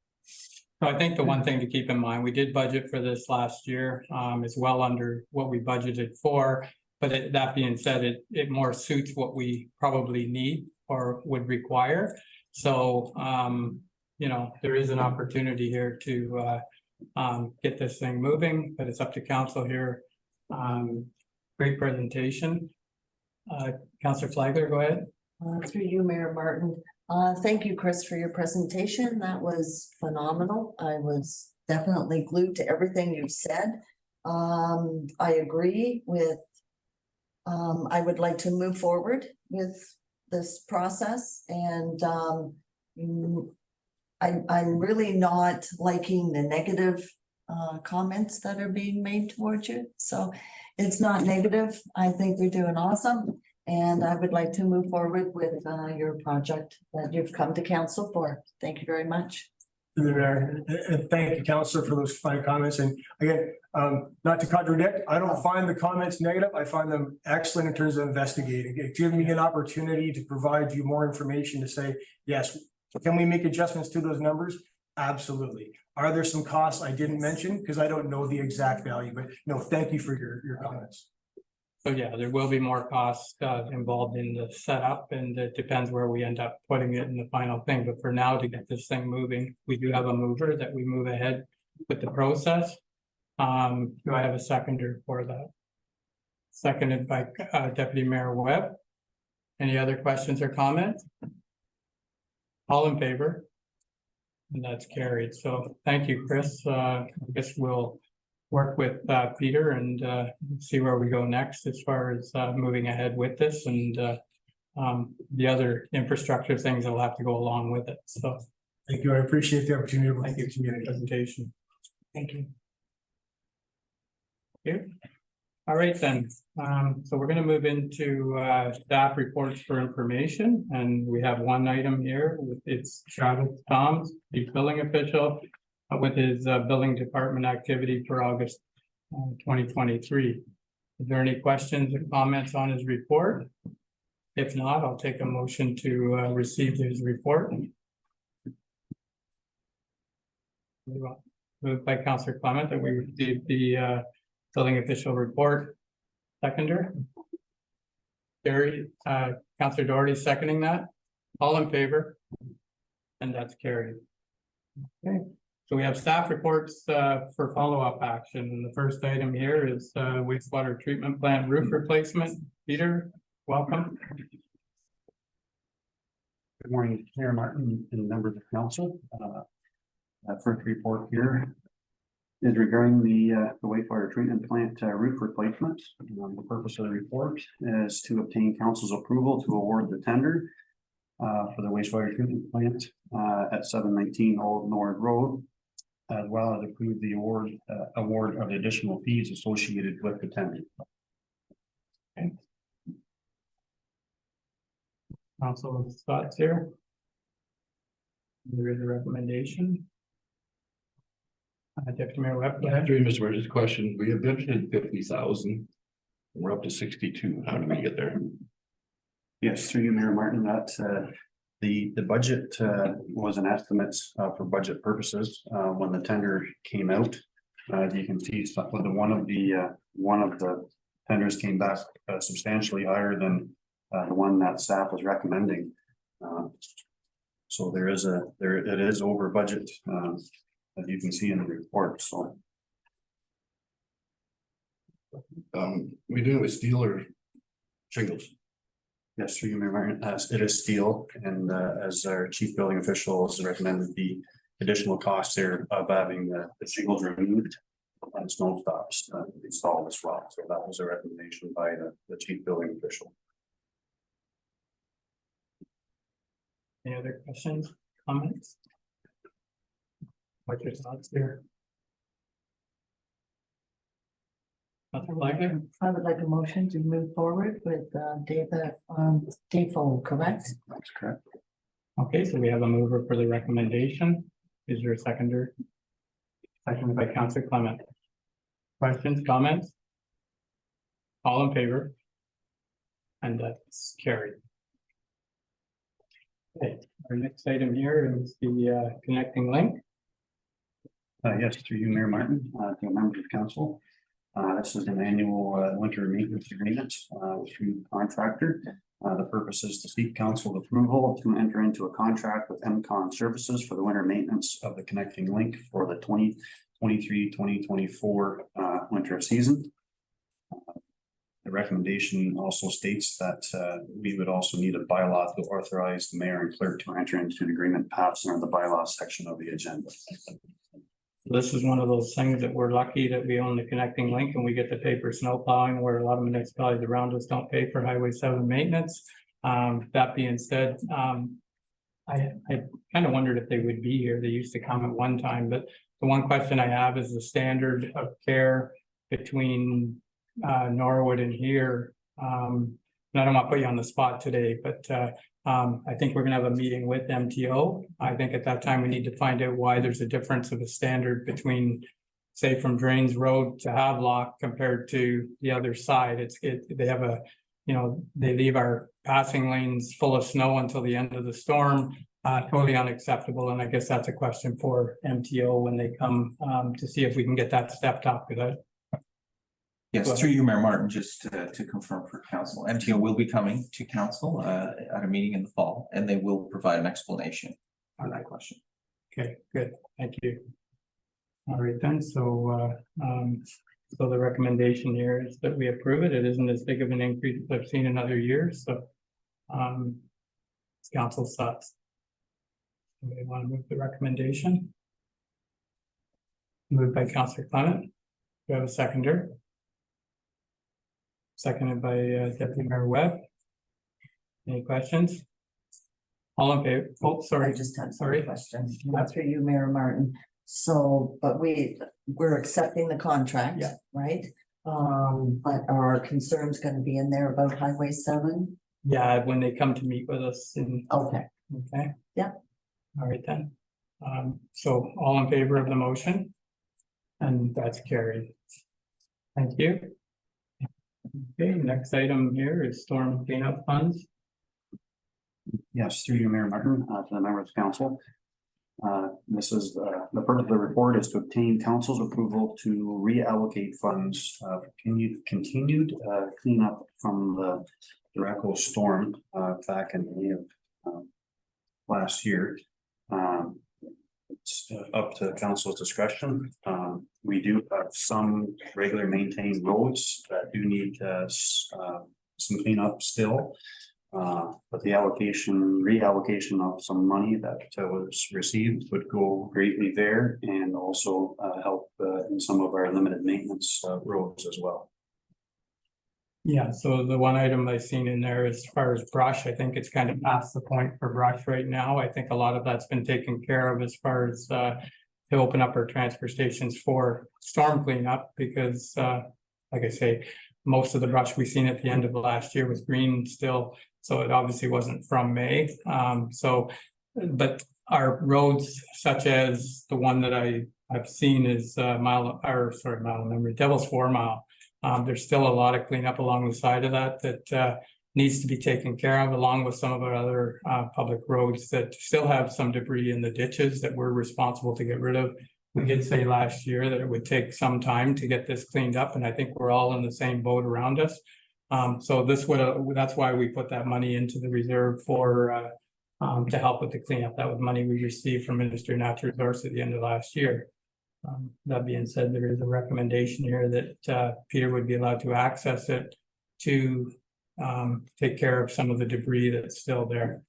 I think the one thing to keep in mind, we did budget for this last year, is well under what we budgeted for, but that being said, it more suits what we probably need or would require. So, you know, there is an opportunity here to get this thing moving, but it's up to council here. Great presentation. Councillor Flagler, go ahead. Through you, Mayor Martin. Thank you, Chris, for your presentation. That was phenomenal. I was definitely glued to everything you said. I agree with, I would like to move forward with this process, and I'm really not liking the negative comments that are being made towards you. So it's not negative. I think you're doing awesome. And I would like to move forward with your project that you've come to council for. Thank you very much. And thank you, Councillor, for those fine comments. And again, not to contradict, I don't find the comments negative. I find them excellent in terms of investigating. It gives me an opportunity to provide you more information to say, yes, can we make adjustments to those numbers? Absolutely. Are there some costs I didn't mention? Because I don't know the exact value, but no, thank you for your comments. So yeah, there will be more costs involved in the setup, and it depends where we end up putting it in the final thing. But for now, to get this thing moving, we do have a mover that we move ahead with the process. Do I have a seconder for that? Seconded by Deputy Mayor Webb. Any other questions or comments? All in favor? And that's carried. So thank you, Chris. I guess we'll work with Peter and see where we go next as far as moving ahead with this, and the other infrastructure things that will have to go along with it. So Thank you. I appreciate the opportunity to thank you for your communicate. presentation. Thank you. Thank you. All right, then. So we're going to move into staff reports for information, and we have one item here. It's Travis Toms, the billing official, with his billing department activity for August 2023. Is there any questions or comments on his report? If not, I'll take a motion to receive his report. Moved by Councillor Clement that we receive the billing official report. Seconder. Councillor Doherty seconding that. All in favor? And that's carried. Okay. So we have staff reports for follow-up action. And the first item here is wastewater treatment plant roof replacement. Peter, welcome. Good morning, Mayor Martin and members of council. First report here is regarding the wastewater treatment plant roof replacement. The purpose of the report is to obtain council's approval to award the tender for the wastewater treatment plant at 719 Old Nord Road, as well as approve the award of the additional fees associated with the tender. Okay. Council thoughts here. There is a recommendation. Deputy Mayor Webb. Go ahead. Through Mr. Mayor, just a question. We have budgeted 50,000. We're up to 62. How did we get there? Yes, through you, Mayor Martin, that the budget was an estimate for budget purposes when the tender came out. As you can see, with one of the tenders came back substantially higher than the one that staff was recommending. So it is over budget, as you can see in the report. So We do it with steel or shingles. yes, through you, Mayor Martin, it is steel, and as our chief building official has recommended, the additional costs there of having the shingles removed and snow stops installed as well. So that was a recommendation by the chief building official. Any other questions, comments? What's your thoughts here? Nothing like it? I would like a motion to move forward with Dave Full, correct? That's correct. Okay, so we have a mover for the recommendation. Is there a seconder? Seconded by Councillor Clement. Questions, comments? All in favor? And that's carried. Okay, our next item here is the connecting link. Yes, through you, Mayor Martin, to members of council. This is an annual winter maintenance agreement with the contractor. The purpose is to seek council approval to enter into a contract with MCon Services for the winter maintenance of the connecting link for the 2023-2024 winter season. The recommendation also states that we would also need a bylaw to authorize the mayor and clerk to enter into an agreement passed under the bylaw section of the agenda. This is one of those things that we're lucky that we own the connecting link and we get to pay for snow plowing, where a lot of municipalities around us don't pay for Highway 7 maintenance. That being said, I kind of wondered if they would be here. They used to come at one time, but the one question I have is the standard of care between Norwood and here. And I don't want to put you on the spot today, but I think we're gonna have a meeting with MTO. I think at that time we need to find out why there's a difference of a standard between, say, from Drains Road to Havelock compared to the other side. They have a, you know, they leave our passing lanes full of snow until the end of the storm. Totally unacceptable, and I guess that's a question for MTO when they come to see if we can get that stepped up. Go Yes, ahead. through you, Mayor Martin, just to confirm for council, MTO will be coming to council at a meeting in the fall, and they will provide an explanation on that question. Okay, good, thank you. All right then, so the recommendation here is that we approve it. It isn't as big of an increase as I've seen in other years, so it's council's thoughts. Somebody want to move the recommendation? Moved by Councillor Clement. Do you have a seconder? Seconded by Deputy Mayor Webb. Any questions? All in favor? Oh, I sorry. just have Sorry. a question. Not through you, Mayor Martin. So, but we're accepting the contract, Yeah. right? But are our concerns gonna be in there about Highway 7? Yeah, when they come to meet with us in, Okay, okay? Yeah. All right then. So all in favor of the motion? And that's carried. Thank you. Okay, next item here is storm cleanup funds. Yes, through you, Mayor Martin, to the members of council. This is, the purpose of the report is to obtain council's approval to reallocate funds, for continued cleanup from the Duraco storm, back in May of last year. It's up to council's discretion. We do have some regular maintained roads that do need some cleanup still. But the reallocation of some money that was received would go greatly there and also help in some of our limited maintenance roads as well. Yeah, so the one item I've seen in there as far as brush, I think it's kind of past the point for brush right now. I think a lot of that's been taken care of as far as to open up our transfer stations for storm cleanup because like I say, most of the brush we seen at the end of last year was green still, so it obviously wasn't from May. But our roads such as the one that I've seen is Devil's 4 Mile. There's still a lot of cleanup along the side of that needs to be taken care of, along with some of our other public roads that still have some debris in the ditches that we're responsible to get rid of. We did say last year that it would take some time to get this cleaned up, and I think we're all in the same boat around us. So that's why we put that money into the reserve for to help with the cleanup. That was money we received from Minister of Natural Resources at the end of last year. That being said, there is a recommendation here that Peter would be allowed to access it to take care of some of the debris that's still there.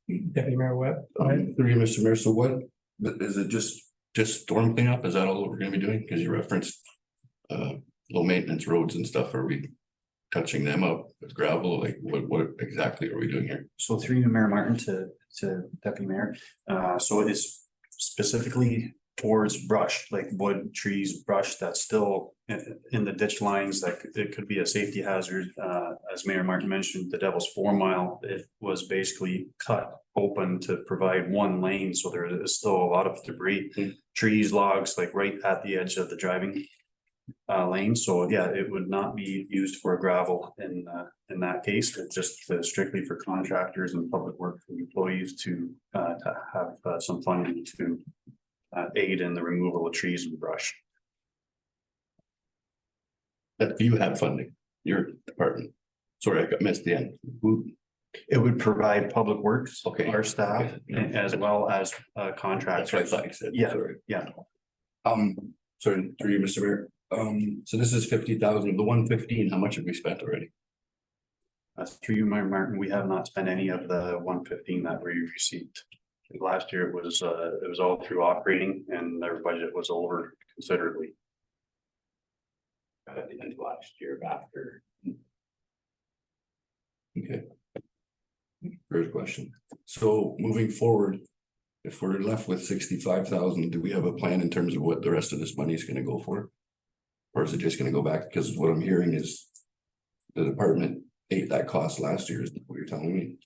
Deputy Mayor Webb. Through you, Mr. Mayor, so what, is it just storm cleanup? Is that all we're gonna be doing? Because you referenced low maintenance roads and stuff. Are we touching them up with gravel? Like what exactly are we doing here? So through you, Mayor Martin, to Deputy Mayor, so it is specifically towards brush, like wood, trees, brush that's still in the ditch lines, that it could be a safety hazard. As Mayor Martin mentioned, the Devil's 4 Mile, it was basically cut open to provide one lane, so there is still a lot of debris, trees, logs, like right at the edge of the driving lane. So yeah, it would not be used for gravel in that case. It's just strictly for contractors and public works employees to have some funding to aid in the removal of trees and brush. That you have funding, your department. Sorry, I got missed the end. It would provide public works, Okay. our staff, Okay. as well as That's what I contractors. thought you said. Yeah. Sorry. Yeah. Sorry, through you, Mr. Mayor. So this is 50,000, the 115, how much have we spent already? Through you, Mayor Martin, we have not spent any of the 115 that we received. Last year it was all through operating and their budget was over considerably. At the end of last year after. Okay. Great question. So moving forward, If we're left with 65,000, do we have a plan in terms of what the rest of this money is gonna go for? Or is it just gonna go back? Because what I'm hearing is the department ate that cost last year, is what you're telling me.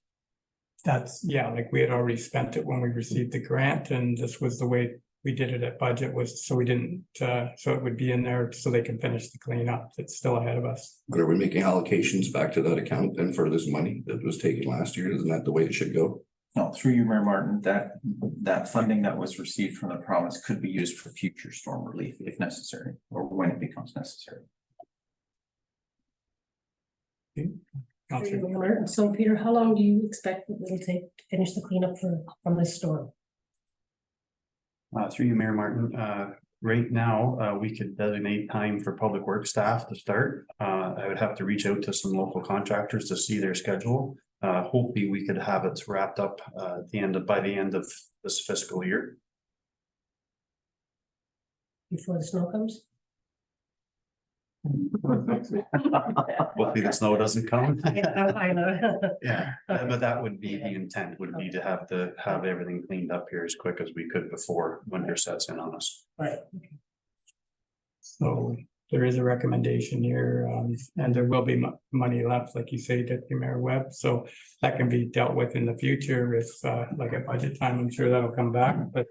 That's, yeah, like we had already spent it when we received the grant, and this was the way we did it at budget, was so we didn't, so it would be in there so they can finish the cleanup that's still ahead of us. But are we making allocations back to that account then for this money that was taken last year? Isn't that the way it should go? No, through you, Mayor Martin, that funding that was received from the province could be used for future storm relief if necessary, or when it becomes necessary. Councillor, Martin, so Peter, how long do you expect it will take to finish the cleanup from this storm? Through you, Mayor Martin, right now, we could designate time for public works staff to start. I would have to reach out to some local contractors to see their schedule. Hopefully we could have it wrapped up by the end of this fiscal year. Before the snow comes? Hopefully the snow doesn't come. Yeah, I know. Yeah, but that would be the intent, would be to have everything cleaned up here as quick as we could before winter sets in on us. Right. so there is a recommendation here, and there will be money left, like you say, Deputy Mayor Webb, so that can be dealt with in the future if, like at budget time, I'm sure that'll come back, but,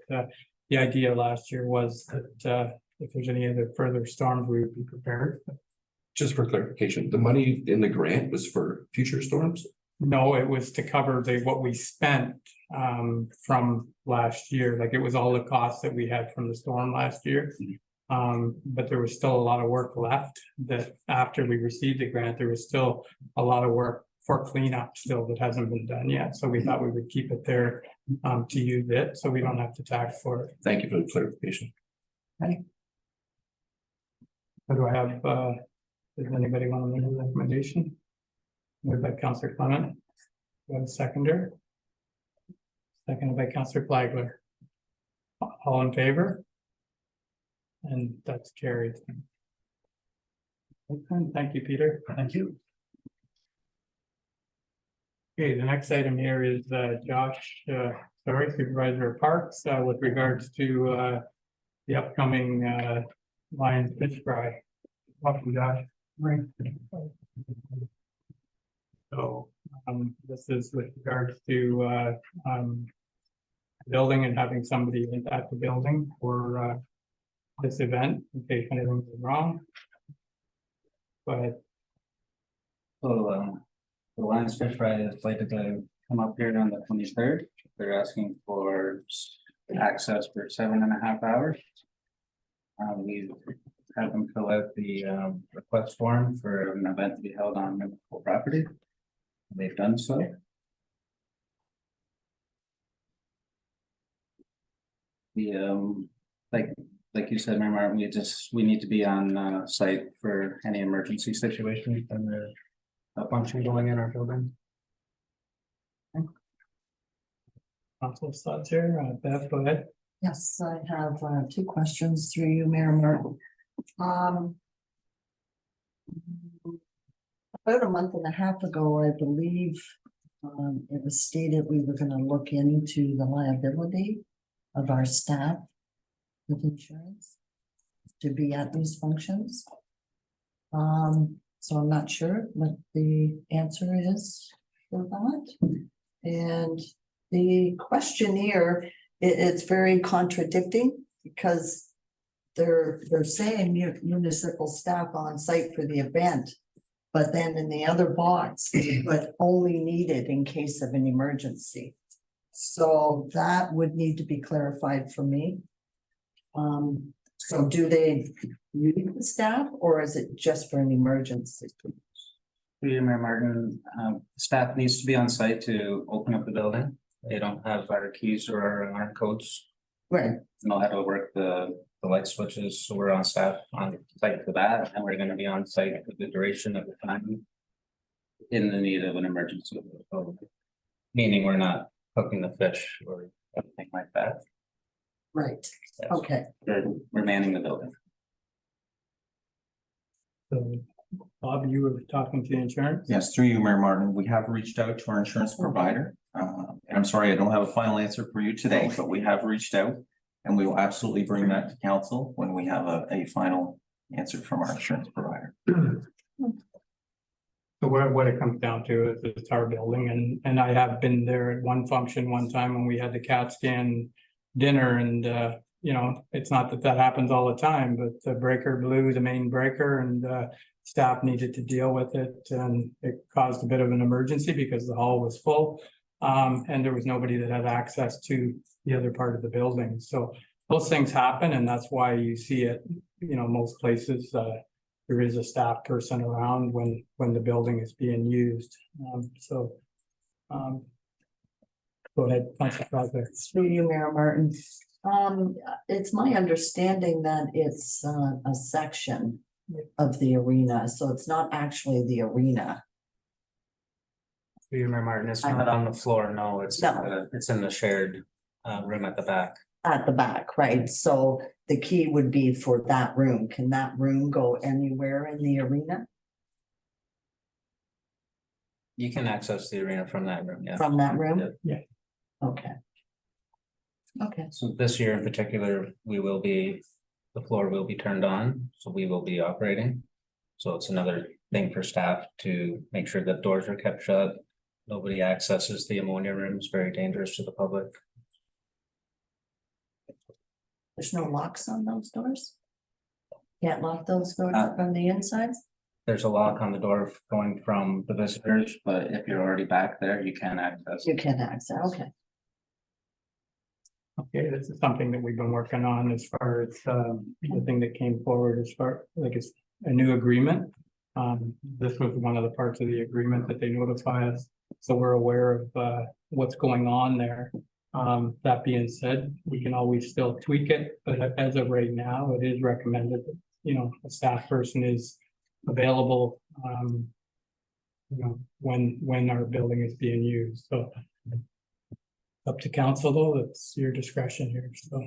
the idea last year was that, if there's any other further storms, we would be prepared. Just for clarification, the money in the grant was for future storms? No, it was to cover what we spent from last year, like it was all the costs that we had from the storm last year. But there was still a lot of work left that after we received the grant, there was still a lot of work for cleanup still that hasn't been done yet. So we thought we would keep it there to use it, so we don't have to tax for it. Thank you for the clarification. So do I have, does anybody want to make a recommendation? Moved by Councillor Clement. Do I have a seconder? Seconded by Councillor Flagler. All in favor? And that's carried. Okay, thank you, Peter. Thank you. Okay, the next item here is Josh, Supervisor of Parks, with regards to the upcoming Lions Fish Fry. Welcome, Josh. Right. So this is with regards to building and having somebody at the building for this event, in case anything is wrong. But So, the Lions Fish Fry is slated to come up here on the 23rd. They're asking for access for 7.5 hours. We have them fill out the request form for an event to be held on municipal property. They've done so. The like you said, Mayor Martin, we need to be on site for any emergency situation and there's a function going in our building. council thoughts here, Beth, go ahead. Yes, I have two questions through you, Mayor Martin. About a month and a half ago, I believe, it was stated we were gonna look into the liability of our staff with insurance to be at these functions. So I'm not sure what the answer is for that. And the questionnaire, it's very contradicting because they're saying municipal staff on site for the event. But then in the other box, but only needed in case of an emergency. So that would need to be clarified for me. So do they need the staff or is it just for an emergency? Mayor Martin, staff needs to be on site to open up the building. They don't have our keys or our codes. Right, Know how to work the light switches, so we're on staff on site for that, and we're gonna be on site for the duration of the time. In the need of an emergency, meaning we're not cooking the fish or anything like that. right, Yes. okay. We're manning the building. So Bob, you were talking to the insurance? Yes, through you, Mayor Martin, we have reached out to our insurance provider. And I'm sorry, I don't have a final answer for you today, but we have reached out. And we will absolutely bring that to council when we have a final answer from our insurance provider. So what it comes down to is it's our building and I have been there at one function one time when we had the CAT scan dinner and, you know, it's not that that happens all the time, but the breaker blew, the main breaker, and, staff needed to deal with it and it caused a bit of an emergency because the hall was full. And there was nobody that had access to the other part of the building. So those things happen and that's why you see it, you know, most places, there is a staff person around when the building is being used. Go ahead, Councilor Crosby. Through you, Mayor Martin. It's my understanding that it's a section of the arena, so it's not actually the arena. You, Mayor Martin, it's not on the floor, no, it's No. it's in the shared room at the back. At the back, right? So the key would be for that room. Can that room go anywhere in the arena You can access the arena from that room, yeah. from that room? Yeah. Okay. Okay, So this year in particular, the floor will be turned on, so we will be operating. So it's another thing for staff to make sure that doors are kept shut. Nobody accesses the ammonia room, it's very dangerous to the public. there's no locks on those doors? Can't lock those doors from the inside? There's a lock on the door going from the visitors, but if you're already back there, you can access. You can access, okay. Okay, this is something that we've been working on as far as the thing that came forward as far like it's a new agreement. This was one of the parts of the agreement that they notify us, so we're aware of what's going on there. That being said, we can always still tweak it, but as of right now, it is recommended that, you know, a staff person is available. You know, when our building is being used, so. Up to council though, it's your discretion here, so.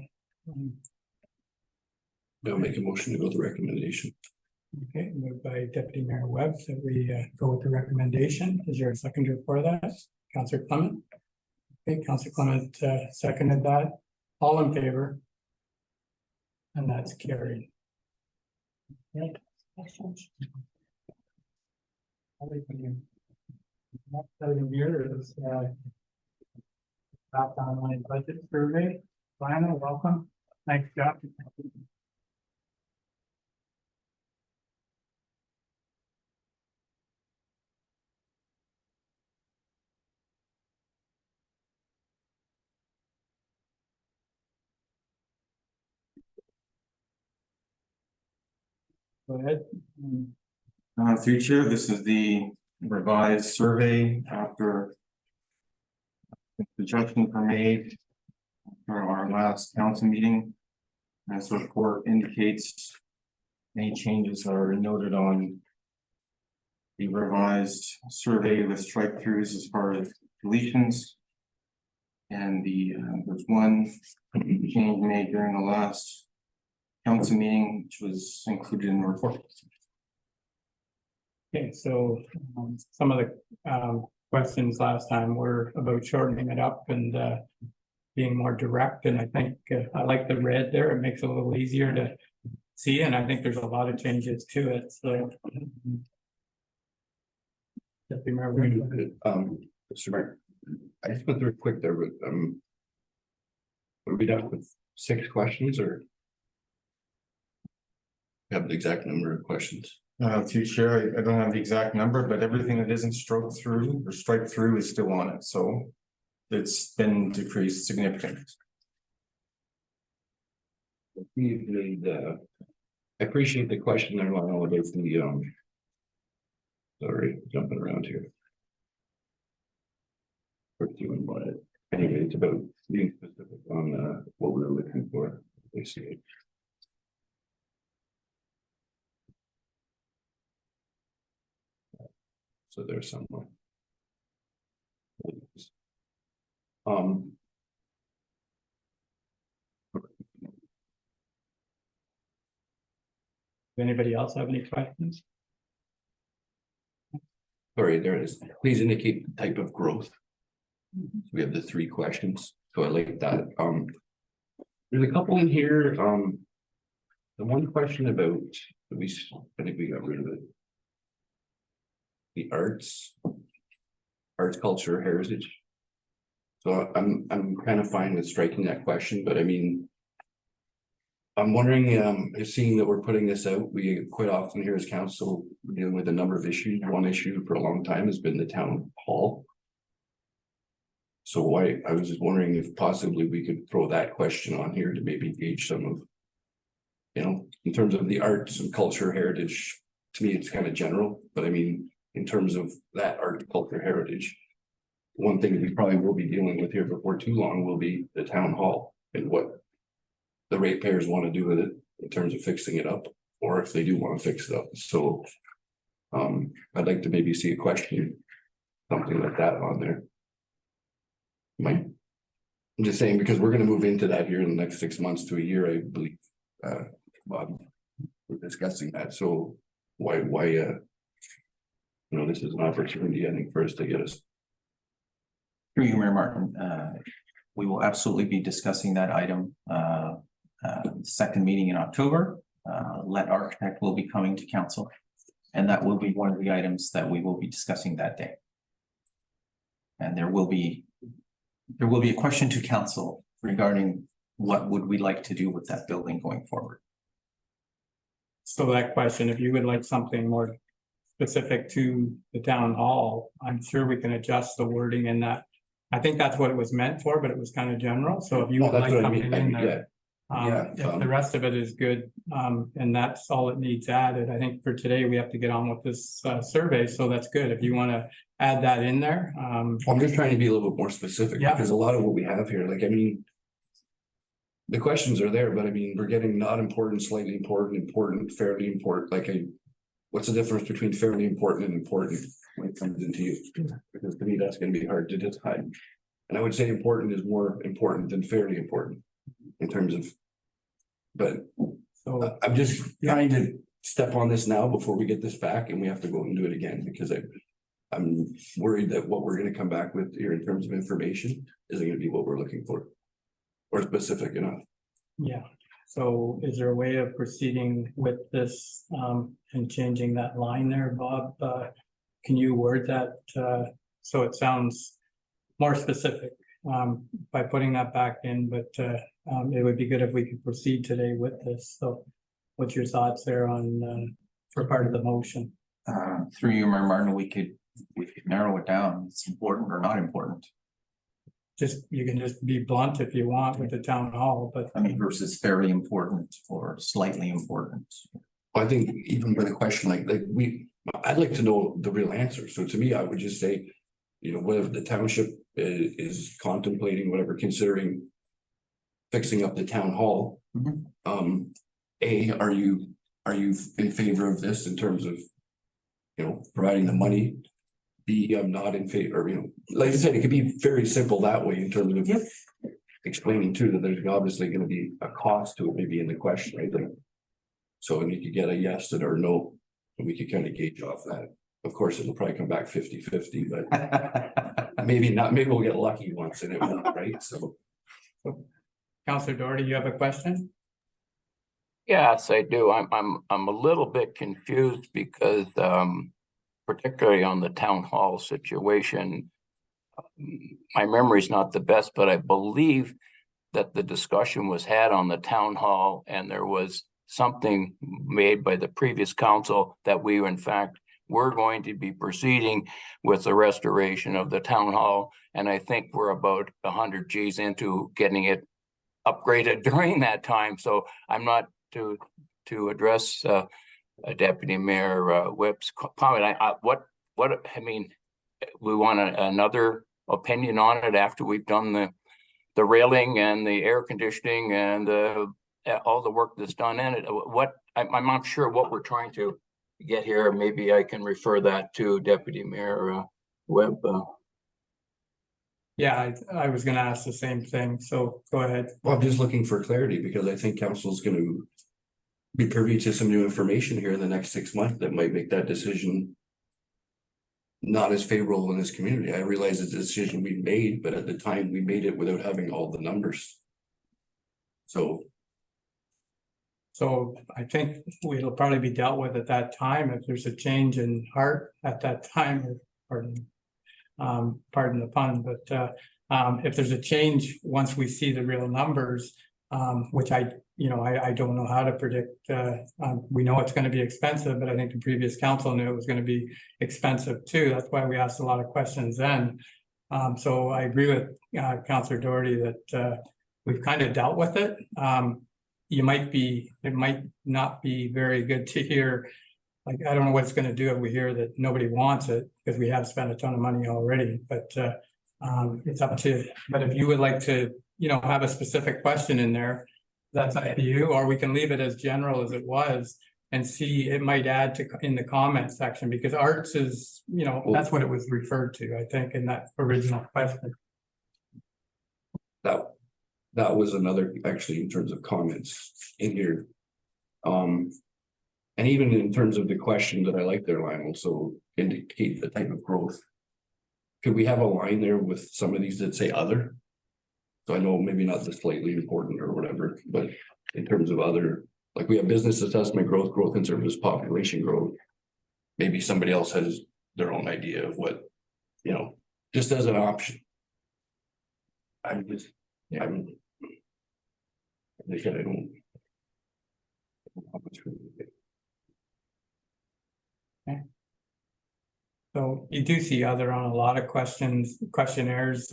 I'll make a motion to go with the recommendation. Okay, moved by Deputy Mayor Webb, that we go with the recommendation. Is there a seconder for that? Councilor Clement? Okay, Councilor Clement seconded that. All in favor? And that's carried. Okay. Next item here is draft online budget survey. Lana, welcome. Thanks, Jeff. Go ahead. Through you, Chair, this is the revised survey after the judgments were made for our last council meeting. As the report indicates, any changes are noted on the revised survey with strike throughs as far as deletions. And there's one change made during the last council meeting, which was included in the report. Okay, so some of the questions last time were about shortening it up and being more direct, and I think I like the red there. It makes it a little easier to see, and I think there's a lot of changes to it, so. Deputy Mayor Webb. Mr. Mayor, I just went through it quick there, but are we done with 6 questions or? Have the exact number of questions? To share, I don't have the exact number, but everything that isn't stroked through or strike through is still on it, so it's been decreased significantly. I appreciate the question there, Lionel, about the sorry, jumping around here. Anyway, it's about being specific on what we were looking for, basically. So there's somewhere. Does anybody else have any questions? Sorry, there it is. Please indicate the type of growth We have the three questions, so I like that. There's a couple in here, the one question about, I think we got rid of it. The arts, culture, heritage. So I'm kind of fine with striking that question, but I mean. I'm wondering, seeing that we're putting this out, we quite often here as council dealing with a number of issues. One issue for a long time has been the town hall. So I was just wondering if possibly we could throw that question on here to maybe gauge some of. You know, in terms of the arts and culture heritage, to me, it's kind of general, but I mean, in terms of that art, culture, heritage. One thing we probably will be dealing with here before too long will be the town hall and what. The ratepayers want to do with it in terms of fixing it up, or if they do want to fix it up, so. I'd like to maybe see a question, something like that on there. I'm just saying, because we're gonna move into that here in the next 6 months to a year, I believe, Bob, we're discussing that, so why, you know, this is an opportunity, I think, for us to get us. Through you, Mayor Martin, we will absolutely be discussing that item, second meeting in October. Let Architect will be coming to council, and that will be one of the items that we will be discussing that day. And there will be a question to council regarding what would we like to do with that building going forward. So that question, if you would like something more specific to the town hall, I'm sure we can adjust the wording in that. I think that's what it was meant for, but it was kind of general, so if you would like something in there. If the rest of it is good, and that's all it needs added, I think for today, we have to get on with this survey, so that's good, if you wanna add that in there. I'm just trying to be a little bit more specific, Yeah. because a lot of what we have here, like, I mean. The questions are there, but I mean, we're getting not important, slightly important, fairly important, like what's the difference between fairly important and important when it comes into use? Because to me, that's gonna be hard to decide. And I would say important is more important than fairly important in terms of. But So, I'm just trying to step on this now before we get this back and we have to go and do it again, because I'm worried that what we're gonna come back with here in terms of information isn't gonna be what we're looking for. Or specific enough. yeah, so is there a way of proceeding with this, and changing that line there, Bob? Can you word that, so it sounds more specific, by putting that back in, but, it would be good if we could proceed today with this, so what's your thoughts there on, for part of the motion? Through you, Mayor Martin, we could narrow it down. It's important or not important. You can just be blunt if you want with the town hall, but. I mean, versus fairly important or slightly important. I think even with a question like I'd like to know the real answer. So to me, I would just say, you know, whether the township is contemplating, whatever, considering. Fixing up the town hall. Are you in favor of this in terms of, you know, providing the money? B, I'm not in favor, you know, like I said, it could be very simple that way in terms of. Explaining too, that there's obviously gonna be a cost to it, maybe in the question, right? Like, so you could get a yes or no, and we could kind of gauge off that. Of course, it'll probably come back 50-50, but maybe not, maybe we'll get lucky once and it won't, right? So. Councilor Doherty, you have a question? Yes, I do. I'm a little bit confused because, particularly on the town hall situation, my memory's not the best, but I believe that the discussion was had on the town hall and there was something made by the previous council that we in fact were going to be proceeding with the restoration of the town hall. And I think we're about 100 Gs into getting it upgraded during that time. So I'm not to address Deputy Mayor Whip's comment. I mean, we want another opinion on it after we've done the railing and the air conditioning and all the work that's done in it. I'm not sure what we're trying to get here. Maybe I can refer that to Deputy Mayor Webb. Yeah, I was gonna ask the same thing, so go ahead. Well, I'm just looking for clarity because I think council's gonna be privy to some new information here in the next 6 months that might make that decision not as favorable in this community. I realize it's a decision we made, but at the time we made it without having all the numbers. So So I think it'll probably be dealt with at that time if there's a change in heart at that time, or pardon the pun, but if there's a change, once we see the real numbers, which I don't know how to predict, we know it's gonna be expensive, but I think the previous council knew it was gonna be expensive too. That's why we asked a lot of questions then. So I agree with Councillor Doherty that we've kind of dealt with it. It might not be very good to hear, like, I don't know what it's gonna do if we hear that nobody wants it, because we have spent a ton of money already, but it's up to, but if you would like to, have a specific question in there, that's up to you, or we can leave it as general as it was and see, it might add to in the comment section, because arts is, that's what it was referred to, I think, in that original question. that was another, actually, in terms of comments in here. And even in terms of the question that I like there, Lionel, so indicate the type of growth. Could we have a line there with some of these that say other? So I know maybe not the slightly important or whatever, but in terms of other, like we have business assessment growth, growth in service, population growth. Maybe somebody else has their own idea of what, just as an option. They said I don't. So you do see other on a lot of questionnaires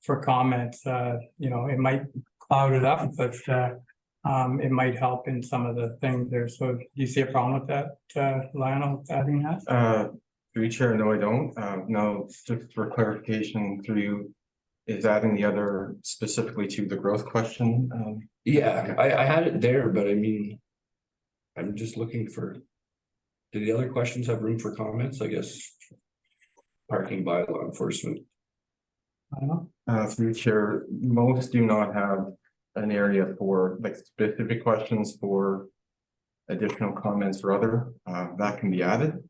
for comments, it might cloud it up, but it might help in some of the things there. So do you see a problem with that, Lionel, adding that? Through you, Chair, no, I don't. No, just for clarification through you, is adding the other specifically to the growth question? Yeah, I had it there, but I mean, I'm just looking for. Do the other questions have room for comments? I guess. Parking bylaw enforcement. I don't know. Through Chair, most do not have an area for like specific questions for additional comments or other, that can be added.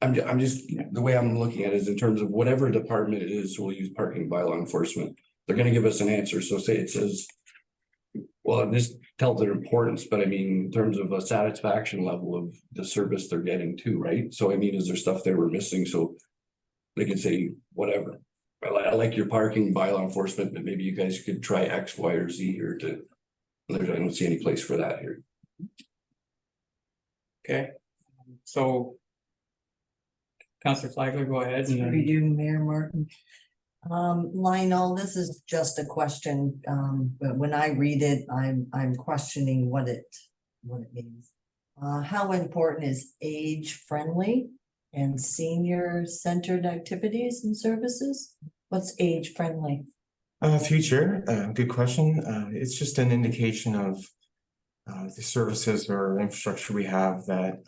I'm just, the way I'm looking at it is in terms of whatever department it is, we'll use parking bylaw enforcement. They're gonna give us an answer, so say it says. Well, this tells their importance, but I mean, in terms of a satisfaction level of the service they're getting too, right? So I mean, is there stuff they were missing, so. They could say whatever, I like your parking bylaw enforcement, but maybe you guys could try X, Y, or Z here to. I don't see any place for that here. Okay, so. Councillor Flagler, go ahead. And Through then, you, Mayor Martin. Lionel, this is just a question, but when I read it, I'm questioning what it means. How important is age-friendly and senior-centered activities and services? What's age-friendly? Future, good question. It's just an indication of the services or infrastructure we have that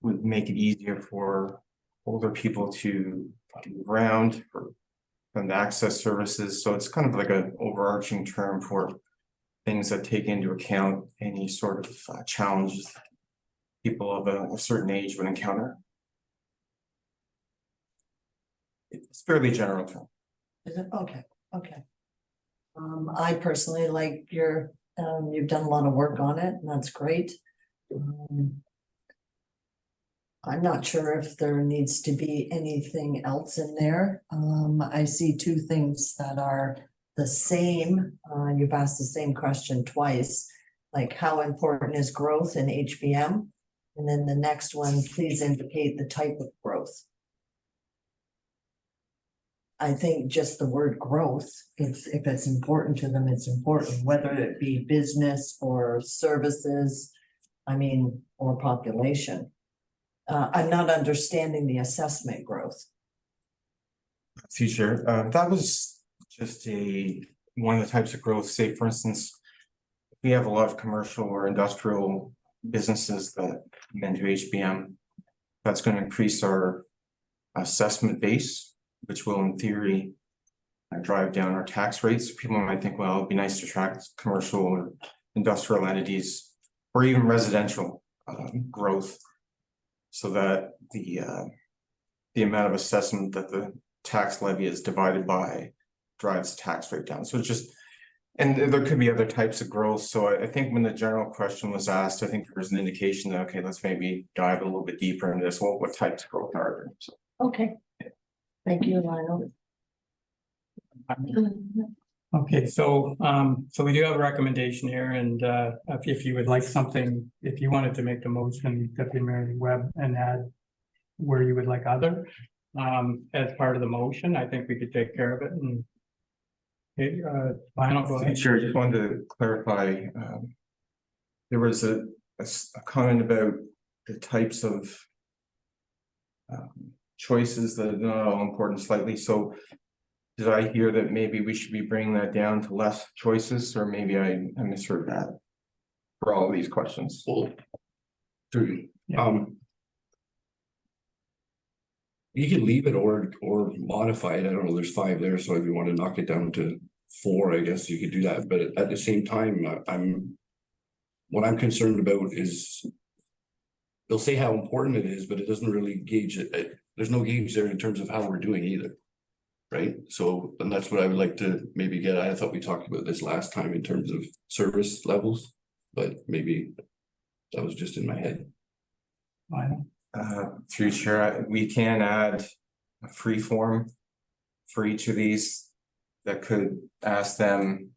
would make it easier for older people to move around, for them to access services. So it's kind of like an overarching term for things that take into account any sort of challenges people of a certain age would encounter. It's fairly general term. Is it? Okay. I personally like you've done a lot of work on it, and that's great. I'm not sure if there needs to be anything else in there. I see two things that are the same. You've asked the same question twice, like how important is growth in HBM? And then the next one, please indicate the type of growth. I think just the word growth, if it's important to them, it's important, whether it be business or services, or population. I'm not understanding the assessment growth. Future, that was just one of the types of growth. Say, for instance, we have a lot of commercial or industrial businesses that come into HBM. That's going to increase our assessment base, which will, in theory, drive down our tax rates. People might think, well, it'd be nice to attract commercial or industrial entities, or even residential growth. So that the amount of assessment that the tax levy is divided by drives the tax rate down. So it's just, and there could be other types of growth. So I think when the general question was asked, I think there was an indication that, okay, let's maybe dive a little bit deeper into this. Well, what types of growth are there? So, Okay. Thank you, Lionel. Okay, so we do have a recommendation here, and if you would like something, if you wanted to make the motion, Deputy Mayor Webb, and add where you would like other as part of the motion, I think we could take care of it. And okay, Lionel, go ahead. Sure, just wanted to clarify, there was a comment about the types of choices that are not all important slightly. So did I hear that maybe we should be bringing that down to less choices, or maybe I misheard that for all of these questions? You can leave it or modify it. I don't know, there's 5 there, so if you want to knock it down to 4, I guess you could do that. But at the same time, what I'm concerned about is they'll say how important it is, but it doesn't really gauge it. There's no gauge there in terms of how we're doing either. Right? So, and that's what I would like to maybe get. I thought we talked about this last time in terms of service levels, but maybe that was just in my head. Lionel? Through chair, we can add a free form for each of these that could ask them,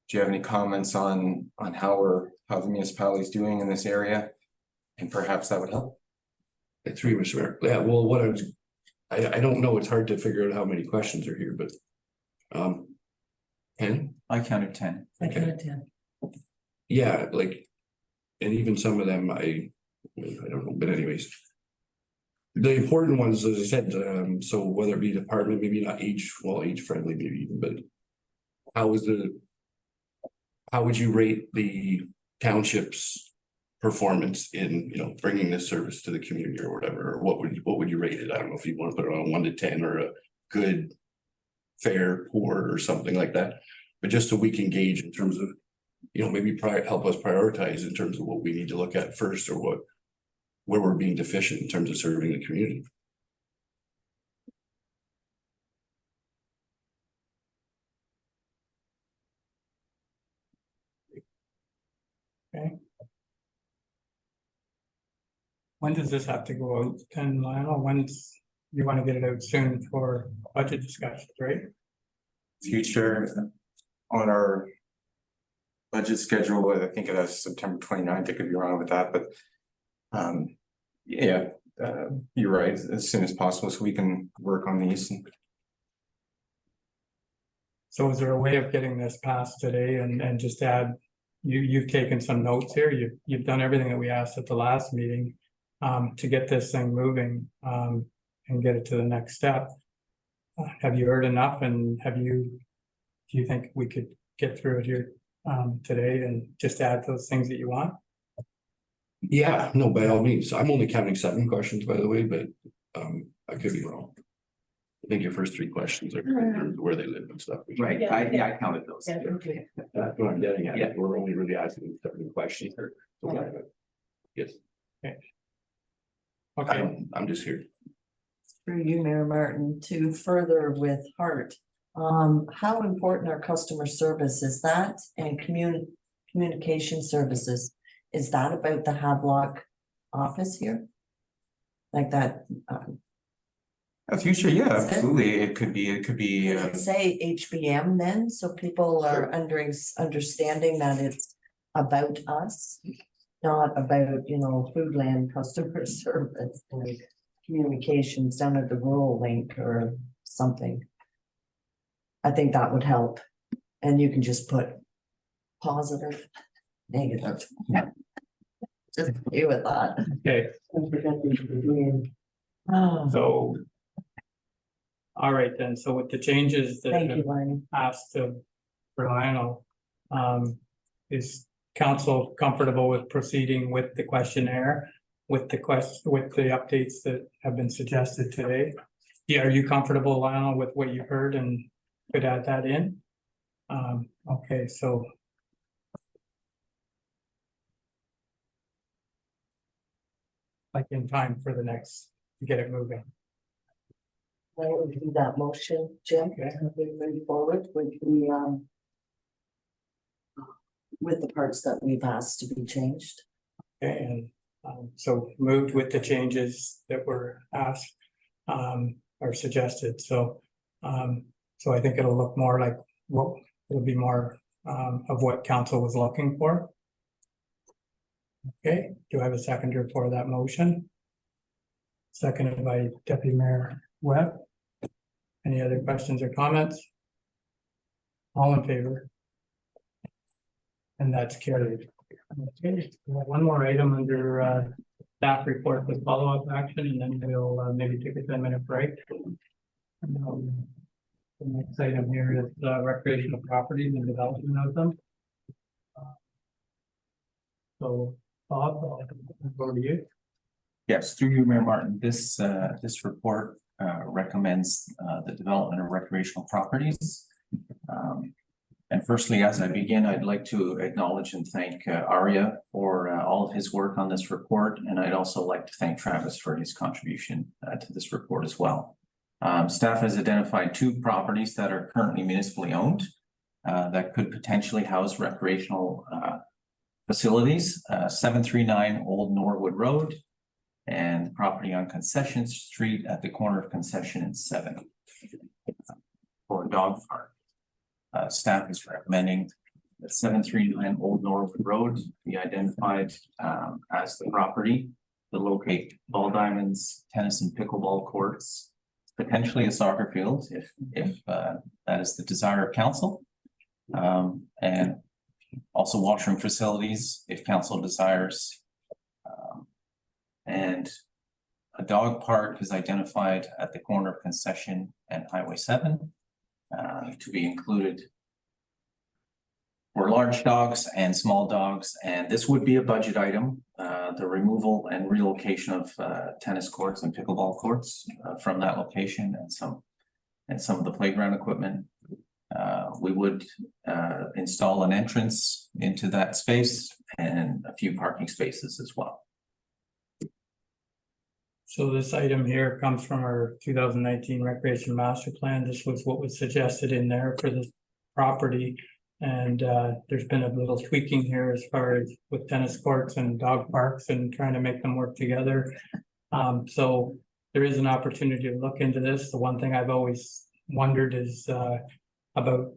do you have any comments on how the municipality is doing in this area? And perhaps that would help. At 3, Mr. Mayor. Yeah, well, what I don't know, it's hard to figure out how many questions are here, but 10? I counted 10. I counted 10. Yeah, like, and even some of them I don't know, but anyways. The important ones, as I said, so whether it be department, maybe not age friendly, maybe even, but how would you rate the township's performance in, bringing this service to the community or whatever, or what would you rate it? I don't know if you want to put it on 1 to 10 or a good, fair, poor, or something like that. But just so we can gauge in terms of, maybe help us prioritize in terms of what we need to look at first, or where we're being deficient in terms of serving the community. Okay. When does this have to go out? And Lionel, when's you want to get it out soon for budget discussions, right? Future on our budget schedule, I think it has September 29th. I could be wrong with that, but you're right, as soon as possible so we can work on these. So is there a way of getting this passed today and just add, you've taken some notes here, you've done everything that we asked at the last meeting to get this thing moving and get it to the next step. Have you heard enough, and do you think we could get through it here today and just add those things that you want? Yeah, no, by all means. I'm only counting 7 questions, by the way, but I could be wrong. I think your first 3 questions are where they live and stuff. Right, I counted those. Yeah, okay. That's what I'm getting at. Yeah. We're only really asking 7 questions here. Yes. Okay. I'm just here. Through you, Mayor Martin, to further with Hart. How important are customer service? Is that and communication services? Is that about the Havelock office here? Like that? Future, yeah, absolutely. It could be. Does it say HBM then, so people are understanding that it's about us, not about, Foodland customer service and communications down at the rural link or something. I think that would help, and you can just put positive, negative. Just play with that. Okay, Oh, so. All right then, so with the changes that thank have you, Barney. asked for Lionel, is council comfortable with proceeding with the questionnaire? With the updates that have been suggested today? Yeah, are you comfortable, Lionel, with what you heard and could add that in? Okay, so. like in time for the next, to get it moving. I will do that motion, Jim, Okay. as we move forward with the parts that we've asked to be changed. Okay, and so moved with the changes that were asked or suggested, so so I think it'll look more like what, it'll be more of what council was looking for. Okay, do I have a seconder for that motion? Seconded by Deputy Mayor Webb. Any other questions or comments? All in favor? And that's carried. Okay, we have one more item under staff report with follow-up action, and then we'll maybe take a 10-minute break. The next item here is recreational properties and development of them. So Bob, I'll go to you. Yes, through you, Mayor Martin, this report recommends the development of recreational properties. And firstly, as I begin, I'd like to acknowledge and thank Arya for all of his work on this report, and I'd also like to thank Travis for his contribution to this report as well. Staff has identified 2 properties that are currently municipally owned that could potentially house recreational facilities, 739 Old Norwood Road and property on Concession Street at the corner of Concession and 7 for a dog park. Staff is recommending that 739 Old Norwood Road be identified as the property to locate ball diamonds, tennis and pickleball courts, potentially a soccer field if that is the desire of council. And also washroom facilities if council desires. And a dog park is identified at the corner of Concession and Highway 7 to be included for large dogs and small dogs. And this would be a budget item, the removal and relocation of tennis courts and pickleball courts from that location and some of the playground equipment. We would install an entrance into that space and a few parking spaces as well. So this item here comes from our 2019 Recreation Master Plan. This was what was suggested in there for this property. And there's been a little tweaking here as far as with tennis courts and dog parks and trying to make them work together. So there is an opportunity to look into this. The one thing I've always wondered is about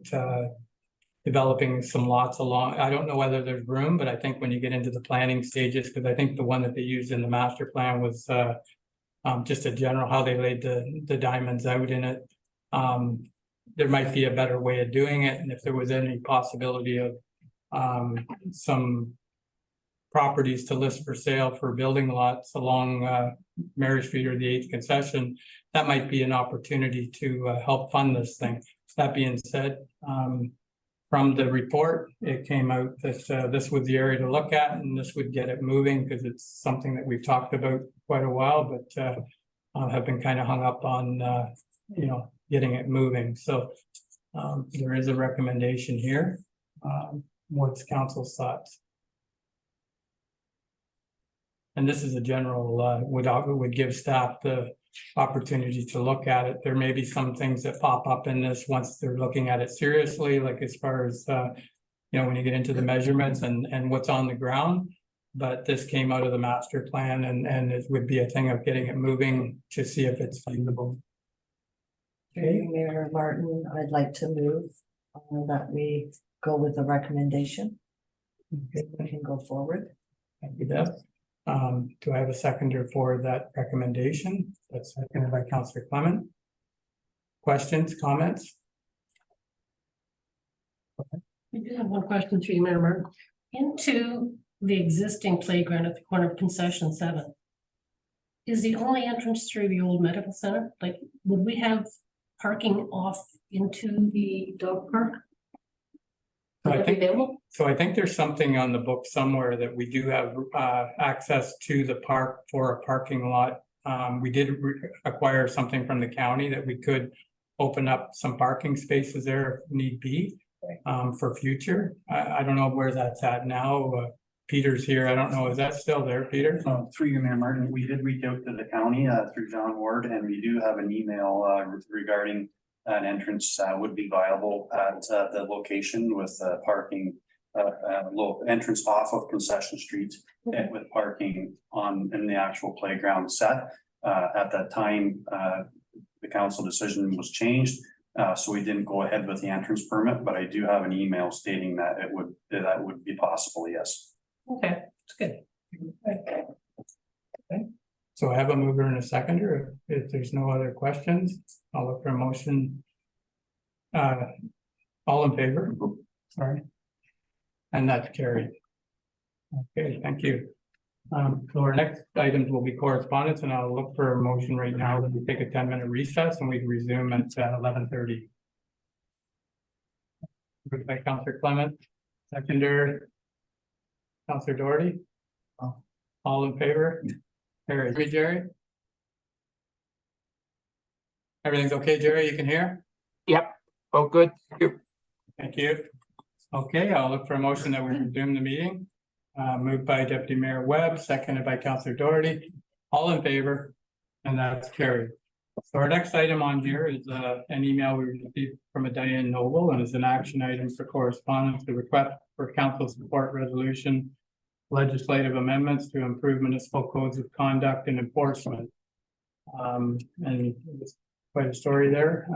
developing some lots along. I don't know whether there's room, but I think when you get into the planning stages, because I think the one that they used in the master plan was just a general how they laid the diamonds out in it. There might be a better way of doing it, and if there was any possibility of some properties to list for sale for building lots along Mary Street or the 8th concession, that might be an opportunity to help fund this thing. That being said, from the report, it came out that this was the area to look at, and this would get it moving because it's something that we've talked about quite a while, but have been kind of hung up on, you know, getting it moving. So there is a recommendation here. What's council's thoughts? And this is a general, would give staff the opportunity to look at it. There may be some things that pop up in this once they're looking at it seriously, like as far as, you know, when you get into the measurements and what's on the ground. But this came out of the master plan and it would be a thing of getting it moving to see if it's feasible. Okay, Mayor Martin, I'd like to move that we go with the recommendation. Okay. We can go forward. Thank you, Deb. Do I have a seconder for that recommendation? That's seconded by Councillor Clement. Questions, comments? I do have one question through you, Mayor Martin. Into the existing playground at the corner of Concession 7. Is the only entrance through the old medical center? Like, would we have parking off into the dog park? So I think, Available? so I think there's something on the book somewhere that we do have access to the park for a parking lot. We did acquire something from the county that we could open up some parking spaces there if need be for future. I don't know where that's at now. Peter's here. I don't know, is that still there, Peter? Through you, Mayor Martin, we did reach out to the county through John Ward, and we do have an email regarding an entrance would be viable at the location with parking, low entrance off of Concession Street and with parking in the actual playground set. At that time, the council decision was changed, so we didn't go ahead with the entrance permit, but I do have an email stating that that would be possible, yes. Okay, it's good. Okay. So I have a mover and a seconder. If there's no other questions, I'll look for a motion. All in favor? Sorry. And that's carried. Okay, thank you. So our next items will be correspondence, and I'll look for a motion right now that we take a 10-minute recess and we can resume at 11:30. Moved by Councillor Clement, seconder Councillor Doherty. All in favor? Carried. Jerry? Everything's okay, Jerry? You can hear? Yep. Oh, good. Thank you. Thank you. Okay, I'll look for a motion that we resume the meeting. Moved by Deputy Mayor Webb, seconded by Councillor Doherty. All in favor? And that's carried. So our next item on here is an email we received from a Diane Noble, and it's an action item for correspondence, the request for council support resolution, legislative amendments to improve municipal codes of conduct and enforcement. And it's quite a story there.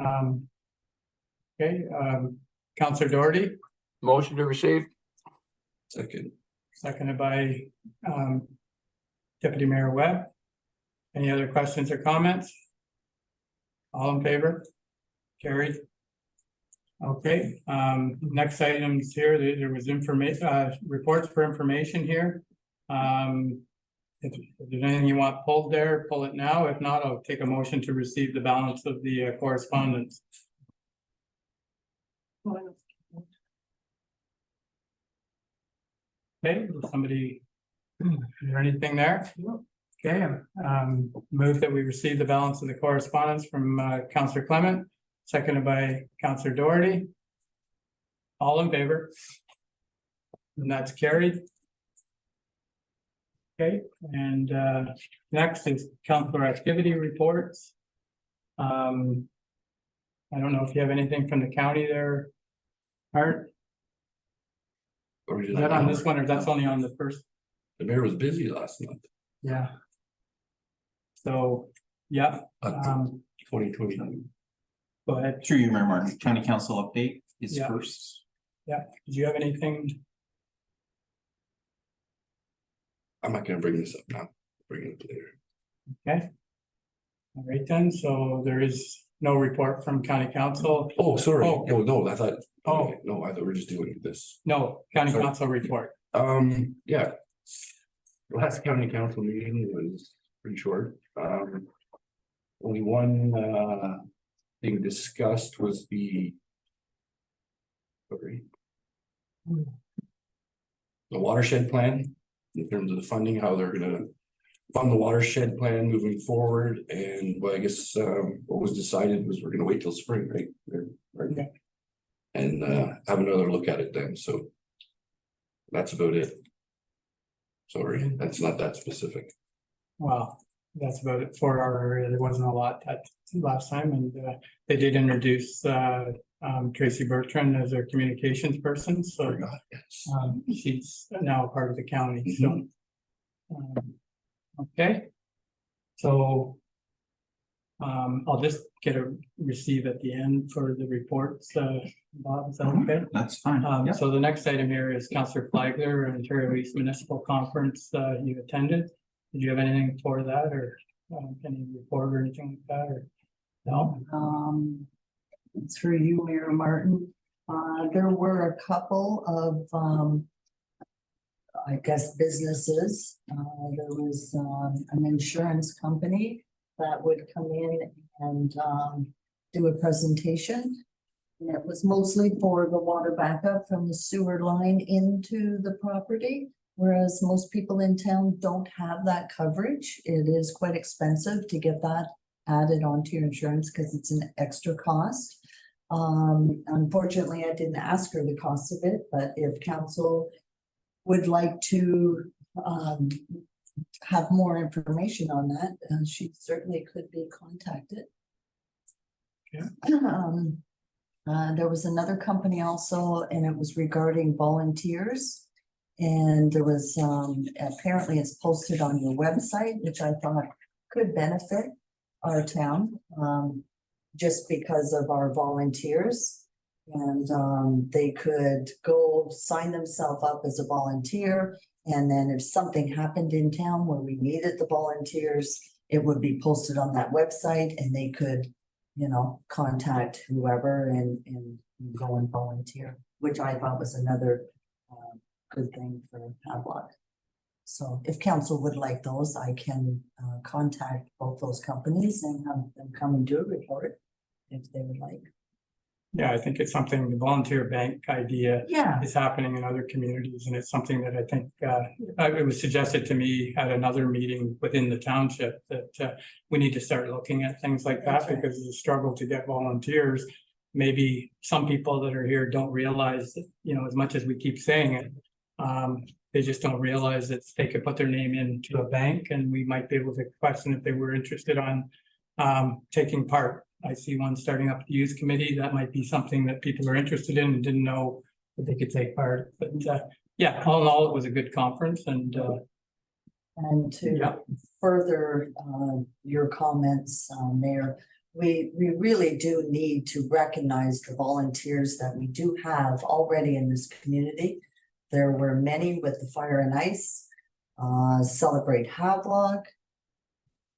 Okay, Councillor Doherty. Motion to receive. Second. Seconded by Deputy Mayor Webb. Any other questions or comments? All in favor? Carried. Okay, next items here, there was information, reports for information here. If there's anything you want pulled there, pull it now. If not, I'll take a motion to receive the balance of the correspondence. Okay, somebody, is there anything there? Okay, move that we receive the balance of the correspondence from Councillor Clement, seconded by Councillor Doherty. All in favor? And that's carried. Okay, and next is councillor activity reports. I don't know if you have anything from the county there, Art? Is that on this one, or that's only on the first? The mayor was busy last month. Yeah. So, yeah, 2020. go ahead. Through you, Mayor Martin, County Council update is Yeah. first. Yeah, did you have anything? I'm not gonna bring this up now, bring it up later. Okay. All right then, so there is no report from county council. Oh, sorry, Oh. no, I thought, Oh. no, I thought we were just doing this. No, county Sorry. council report. Yeah. The last county council meeting was pretty short. Only one thing discussed was the watershed plan, in terms of the funding, how they're gonna fund the watershed plan moving forward. And well, I guess what was decided was we're gonna wait till spring, right? Right. Yeah. And have another look at it then, so that's about it. Sorry, that's not that specific. Well, that's about it for our area. There wasn't a lot that last time, and they did introduce Tracy Bertrand as their communications person, so Forgot, yes. she's now a part of the county, so. Okay. So. I'll just get a receive at the end for the reports, Bob, is that okay? That's fine. Yeah. So the next item here is Councillor Flagler, Ontario East Municipal Conference, you attended. Did you have anything for that, or any report or anything like that, or? No? Through you, Mayor Martin, there were a couple of I guess businesses. There was an insurance company that would come in and do a presentation. And it was mostly for the water backup from the sewer line into the property. Whereas most people in town don't have that coverage. It is quite expensive to get that added onto your insurance because it's an extra cost. Unfortunately, I didn't ask her the cost of it, but if council would like to have more information on that, she certainly could be contacted. Yeah. There was another company also, and it was regarding volunteers. And there was, apparently it's posted on your website, which I thought could benefit our town, just because of our volunteers. And they could go sign themselves up as a volunteer. And then if something happened in town where we needed the volunteers, it would be posted on that website and they could, you know, contact whoever and go and volunteer, which I thought was another good thing for Havelock. So if council would like those, I can contact both those companies and have them come and do a report if they would like. Yeah, I think it's something, the volunteer bank idea Yeah, is happening in other communities, and it's something that I think it was suggested to me at another meeting within the township that we need to start looking at things like that. That's right. Because of the struggle to get volunteers. Maybe some people that are here don't realize that, you know, as much as we keep saying it, they just don't realize that they could put their name into a bank and we might be able to question if they were interested on taking part. I see one starting up the youth committee. That might be something that people are interested in and didn't know that they could take part. But yeah, all in all, it was a good conference and to yeah. further your comments, Mayor, we really do need to recognize the volunteers that we do have already in this community. There were many with the Fire and Ice, Celebrate Havelock,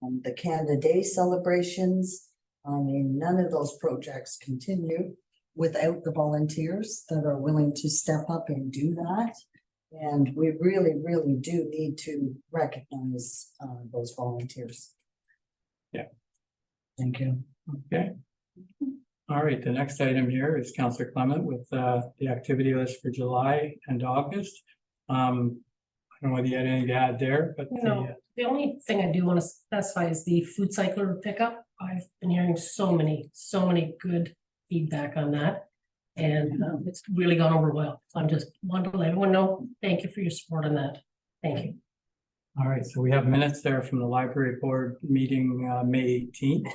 the Canada Day celebrations. I mean, none of those projects continue without the volunteers that are willing to step up and do that. And we really, really do need to recognize those volunteers. Yeah. Thank you. Okay. All right, the next item here is Councillor Clement with the activity list for July and August. I don't know whether you had anything to add there, but No, the only thing I do want to specify is the food cycler pickup. I've been hearing so many good feedback on that. And it's really gone over well. So I'm just wanting to let everyone know, thank you for your support on that. Thank you. all right, so we have minutes there from the library board meeting May 18th.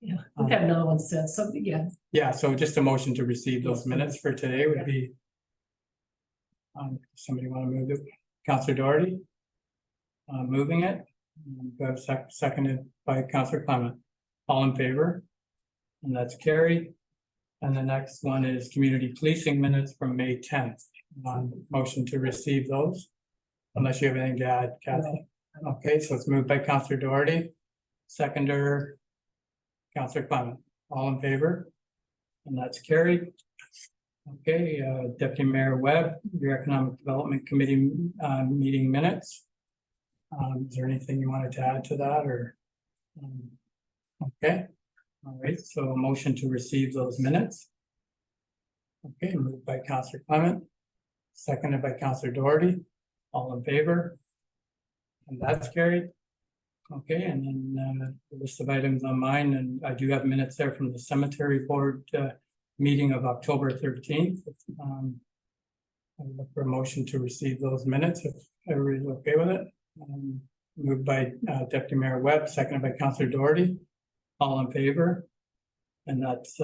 Yeah, we've got another one said something, yeah. Yeah, so just a motion to receive those minutes for today would be. Somebody want to move it? Councillor Doherty? Moving it. We have seconded by Councillor Clement. All in favor? And that's carried. And the next one is community policing minutes from May 10th. Motion to receive those. Unless you have anything to add, Kathy. Okay, so it's moved by Councillor Doherty. Seconder. Councillor Clement, all in favor? And that's carried. Okay, Deputy Mayor Webb, your Economic Development Committee meeting minutes. Is there anything you wanted to add to that or? Okay, all right, so a motion to receive those minutes. Okay, moved by Councillor Clement, seconded by Councillor Doherty, all in favor? And that's carried. Okay, and then the list of items on mine, and I do have minutes there from the cemetery board meeting of October 13th. I look for a motion to receive those minutes if everybody's okay with it. Moved by Deputy Mayor Webb, seconded by Councillor Doherty. All in favor? And that's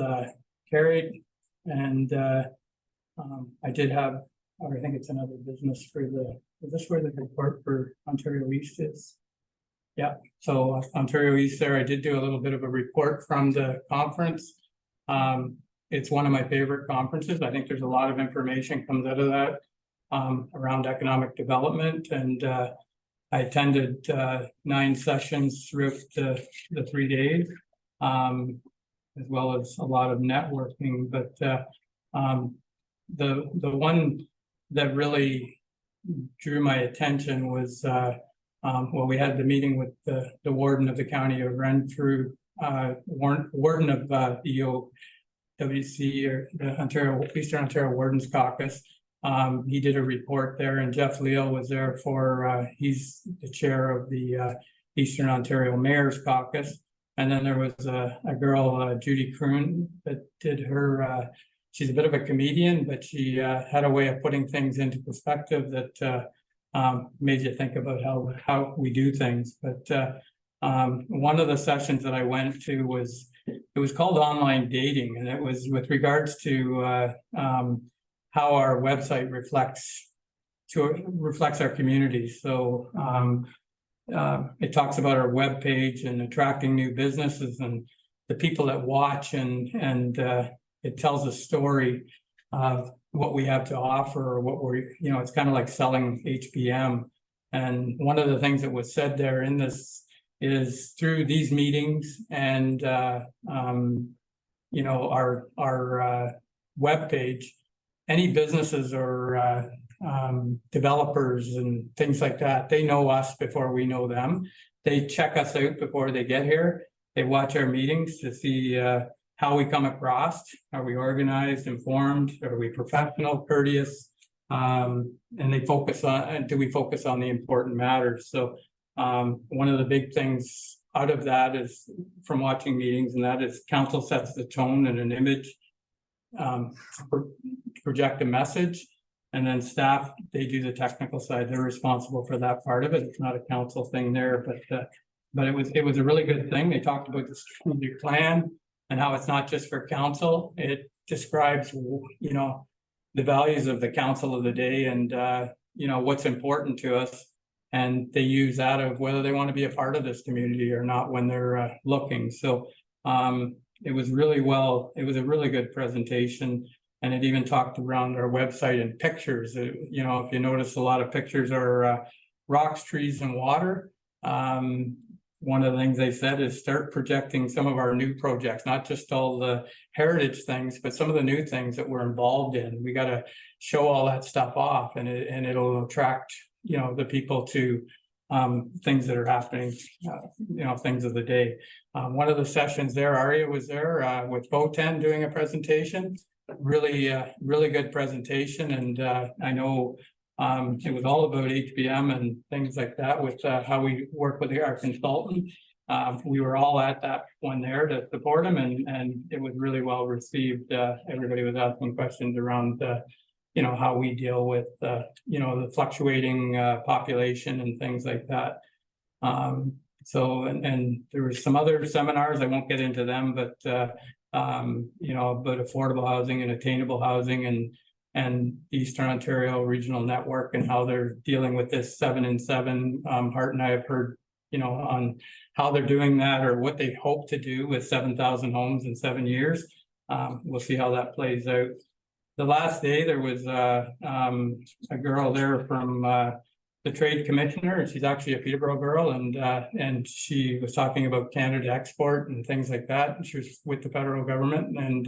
carried. And I did have, or I think it's another business for the, is this where the report for Ontario East is? Yeah, so Ontario East there, I did do a little bit of a report from the conference. It's one of my favorite conferences. I think there's a lot of information comes out of that around economic development. And I attended 9 sessions throughout the 3 days, as well as a lot of networking. But the one that really drew my attention was well, we had the meeting with the warden of the county of Renfrew, warden of the EOWC, or the Eastern Ontario Wardens Caucus. He did a report there, and Jeff Leal was there for, he's the chair of the Eastern Ontario Mayor's Caucus. And then there was a girl, Judy Kroon, that did her she's a bit of a comedian, but she had a way of putting things into perspective that made you think about how we do things. But one of the sessions that I went to was, it was called Online Dating, and it was with regards to how our website reflects our community. So it talks about our webpage and attracting new businesses and the people that watch, and it tells a story of what we have to offer, or what we're, it's kind of like selling HBM. And one of the things that was said there in this is, through these meetings and our webpage, any businesses or developers and things like that, they know us before we know them. They check us out before they get here. They watch our meetings to see how we come across. Are we organized, informed? Are we professional, courteous? And they focus on, do we focus on the important matters? So one of the big things out of that is, from watching meetings, and that is council sets the tone and an image, project a message, and then staff, they do the technical side. They're responsible for that part of it. It's not a council thing there, but it was a really good thing. They talked about the strategic plan and how it's not just for council. It describes, the values of the council of the day, and what's important to us. And they use that of whether they want to be a part of this community or not when they're looking. So it was really well, it was a really good presentation. And it even talked around our website and pictures. If you notice, a lot of pictures are rocks, trees, and water. One of the things they said is start projecting some of our new projects, not just all the heritage things, but some of the new things that we're involved in. We got to show all that stuff off, and it'll attract, the people to things that are happening, things of the day. One of the sessions there, Aria was there with Voten doing a presentation. Really good presentation, and I know it was all about HBM and things like that, with how we work with our consultant. We were all at that one there to support him, and it was really well received. Everybody was asking questions around how we deal with the fluctuating population and things like that. So there were some other seminars, I won't get into them, but about affordable housing and attainable housing, and Eastern Ontario Regional Network, and how they're dealing with this 7 and 7. Hart and I have heard, on how they're doing that, or what they hope to do with 7,000 homes in 7 years. We'll see how that plays out. The last day there was a girl there from the trade commissioner, and she's actually a Peterborough girl, and she was talking about Canada export and things like that. And she was with the federal government, and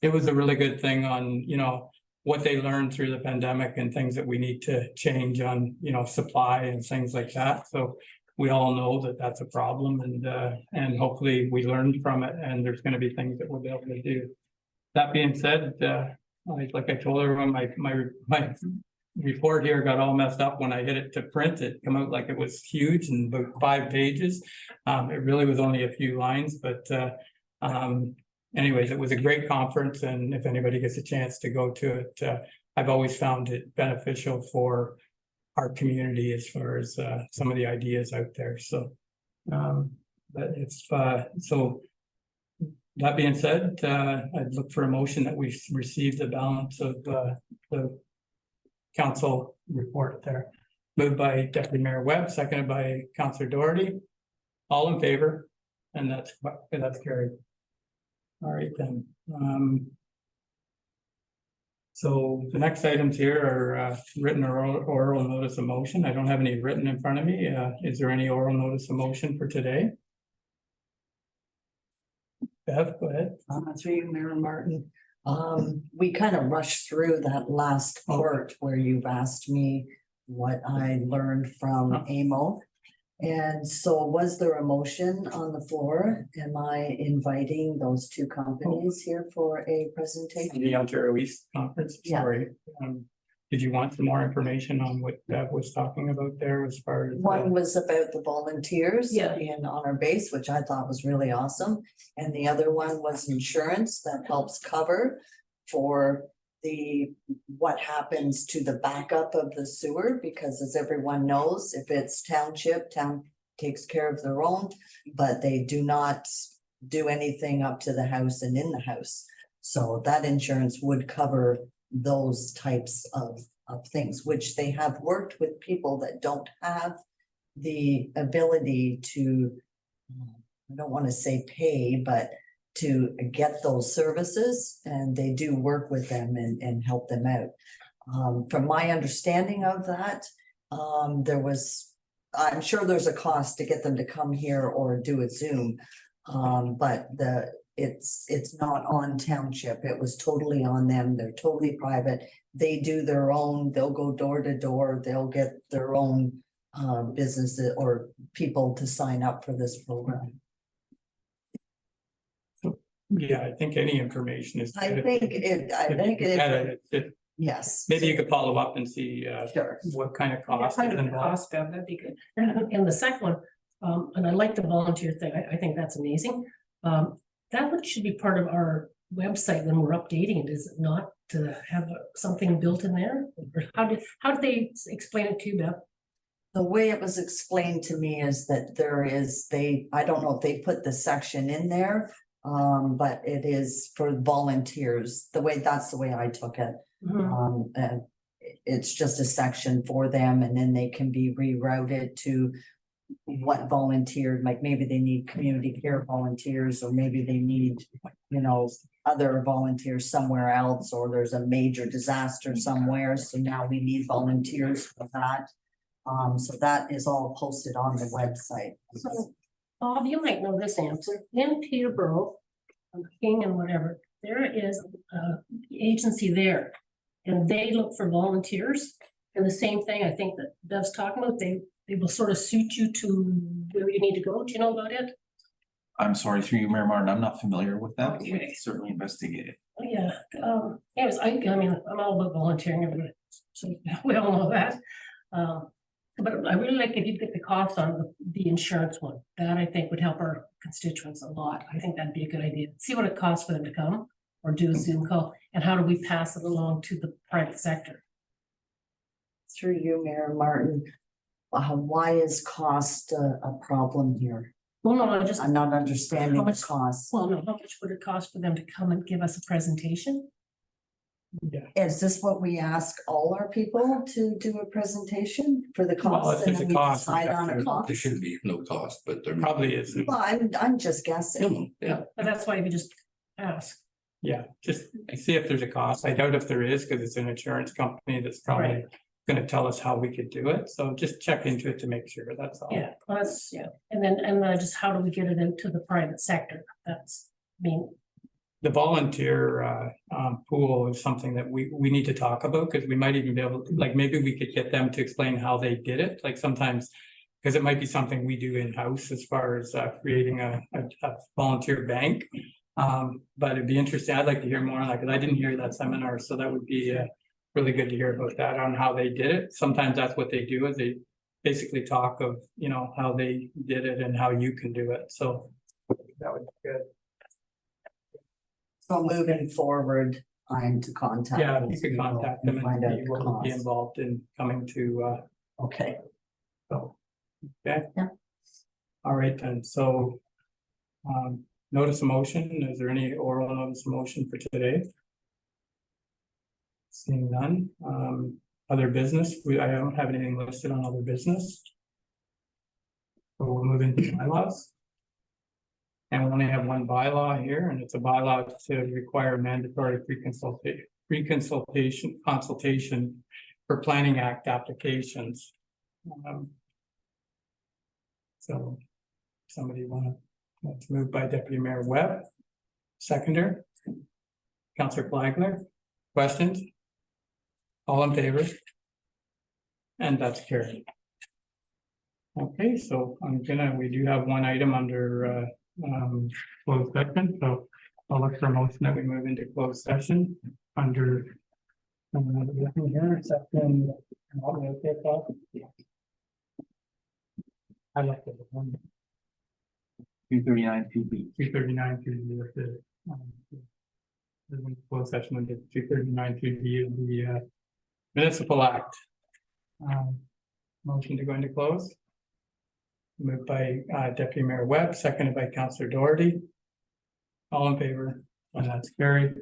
it was a really good thing on what they learned through the pandemic and things that we need to change on supply and things like that. So we all know that that's a problem, and hopefully we learned from it, and there's going to be things that we'll be able to do. That being said, like I told everyone, my report here got all messed up when I hit it to print. It come out like it was huge and about 5 pages. It really was only a few lines, but anyways, it was a great conference, and if anybody gets a chance to go to it, I've always found it beneficial for our community as far as some of the ideas out there. So so that being said, I'd look for a motion that we receive the balance of the council report there. Moved by Deputy Mayor Webb, seconded by Councillor Doherty. All in favor? And that's carried. All right then. So the next items here are written or oral notice of motion. I don't have any written in front of me. Is there any oral notice of motion for today? Bev, go ahead. Through you, Mayor Martin. We kind of rushed through that last part where you've asked me what I learned from AMO. And so was there a motion on the floor? Am I inviting those two companies here for a presentation? The Ontario East Conference, Yeah. sorry. Did you want some more information on what Bev was talking about there as far as? One was about the volunteers Yeah. being on our base, which I thought was really awesome. And the other one was insurance that helps cover for what happens to the backup of the sewer, because as everyone knows, if it's township, town takes care of their own, but they do not do anything up to the house and in the house. So that insurance would cover those types of things, which they have worked with people that don't have the ability to, I don't want to say pay, but to get those services, and they do work with them and help them out. From my understanding of that, I'm sure there's a cost to get them to come here or do a Zoom. But it's not on township. It was totally on them. They're totally private. They do their own, they'll go door to door, they'll get their own businesses or people to sign up for this program. Yeah, I think any information is. I think yes. Maybe you could follow up and see Sure. what kind of cost. Kind is of involved. cost, that'd be good. And the second one, and I like the volunteer thing, I think that's amazing. That one should be part of our website when we're updating it, is it not, to have something built in there? Or how did they explain it to you, Beth? The way it was explained to me is that I don't know if they put the section in there, but it is for volunteers. That's the way I took it. And it's just a section for them, and then they can be rerouted to what volunteered, like maybe they need community care volunteers, or maybe they need, other volunteers somewhere else, or there's a major disaster somewhere, so now we need volunteers for that. So that is all posted on the website. So, Bob, you might know this answer. In Peterborough, King and whatever, there is an agency there, and they look for volunteers. And the same thing, I think that Bev's talking about, they will sort of suit you to where you need to go. Do you know about it? I'm sorry, through you, Mayor Martin, I'm not familiar with that. We Okay. can certainly investigate it. Yeah, anyways, I mean, I'm all about volunteering, everybody, so we all know that. But I really like if you get the cost on the insurance one, that I think would help our constituents a lot. I think that'd be a good idea. See what it costs for them to come or do a Zoom call, and how do we pass it along to the private sector? Through you, Mayor Martin, why is cost a problem here? Well, no, I'm not understanding How the much- cost. Well, no, how much would it cost for them to come and give us a presentation? Is this what we ask all our people to do a presentation for the Well, cost? if And there's then a we cost, decide on a There cost? should be no cost, but there Probably is. Well, I'm just guessing. Yeah. But that's why we just ask. Yeah, just see if there's a cost. I doubt if there is, because it's an insurance company that's probably Right. gonna tell us how we could do it. So just check into it to make sure, that's all. Yeah, well, that's, yeah, and then just how do we get it out to the private sector? That's, I mean, The volunteer pool is something that we need to talk about, because we might even be able, like, maybe we could get them to explain how they did it, like sometimes. Because it might be something we do in-house as far as creating a volunteer bank. But it'd be interesting, I'd like to hear more on that, because I didn't hear that seminar, so that would be really good to hear about that, on how they did it. Sometimes that's what they do, is they basically talk of, how they did it and how you can do it, so that would be good. So moving forward, I'm to contact. Yeah, if these you could people contact them find out and the you will be cost. involved in coming to, Okay, so, okay? Yeah. All right, then, so, notice of motion, is there any oral notice of motion for today? Seeing none, other business, I don't have anything listed on other business. So we'll move into bylaws. And we only have one bylaw here, and it's a bylaw to require mandatory consultation for Planning Act applications. So somebody that's moved by Deputy Mayor Webb, seconder. Councillor Flagler, questions? All in favor? And that's carried. Okay, so we do have one item under closed session, so I'll look for a motion that we move into closed session under. Here, section. I like it. 239 2B. 239 to the. Closed session under 239 of the Municipal Act. Motion to go into close. Moved by Deputy Mayor Webb, seconded by Councillor Doherty. All in favor, and that's carried.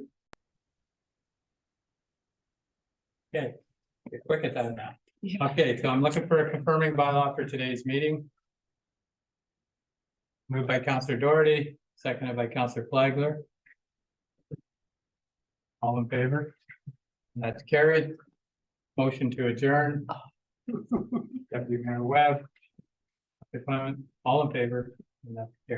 Okay, get quick at that now. Okay, so I'm looking for a confirming bylaw for today's meeting. Moved by Councillor Doherty, seconded by Councillor Flagler. All in favor? That's carried. Motion to adjourn. Deputy Mayor Webb. All in favor? And that's carried.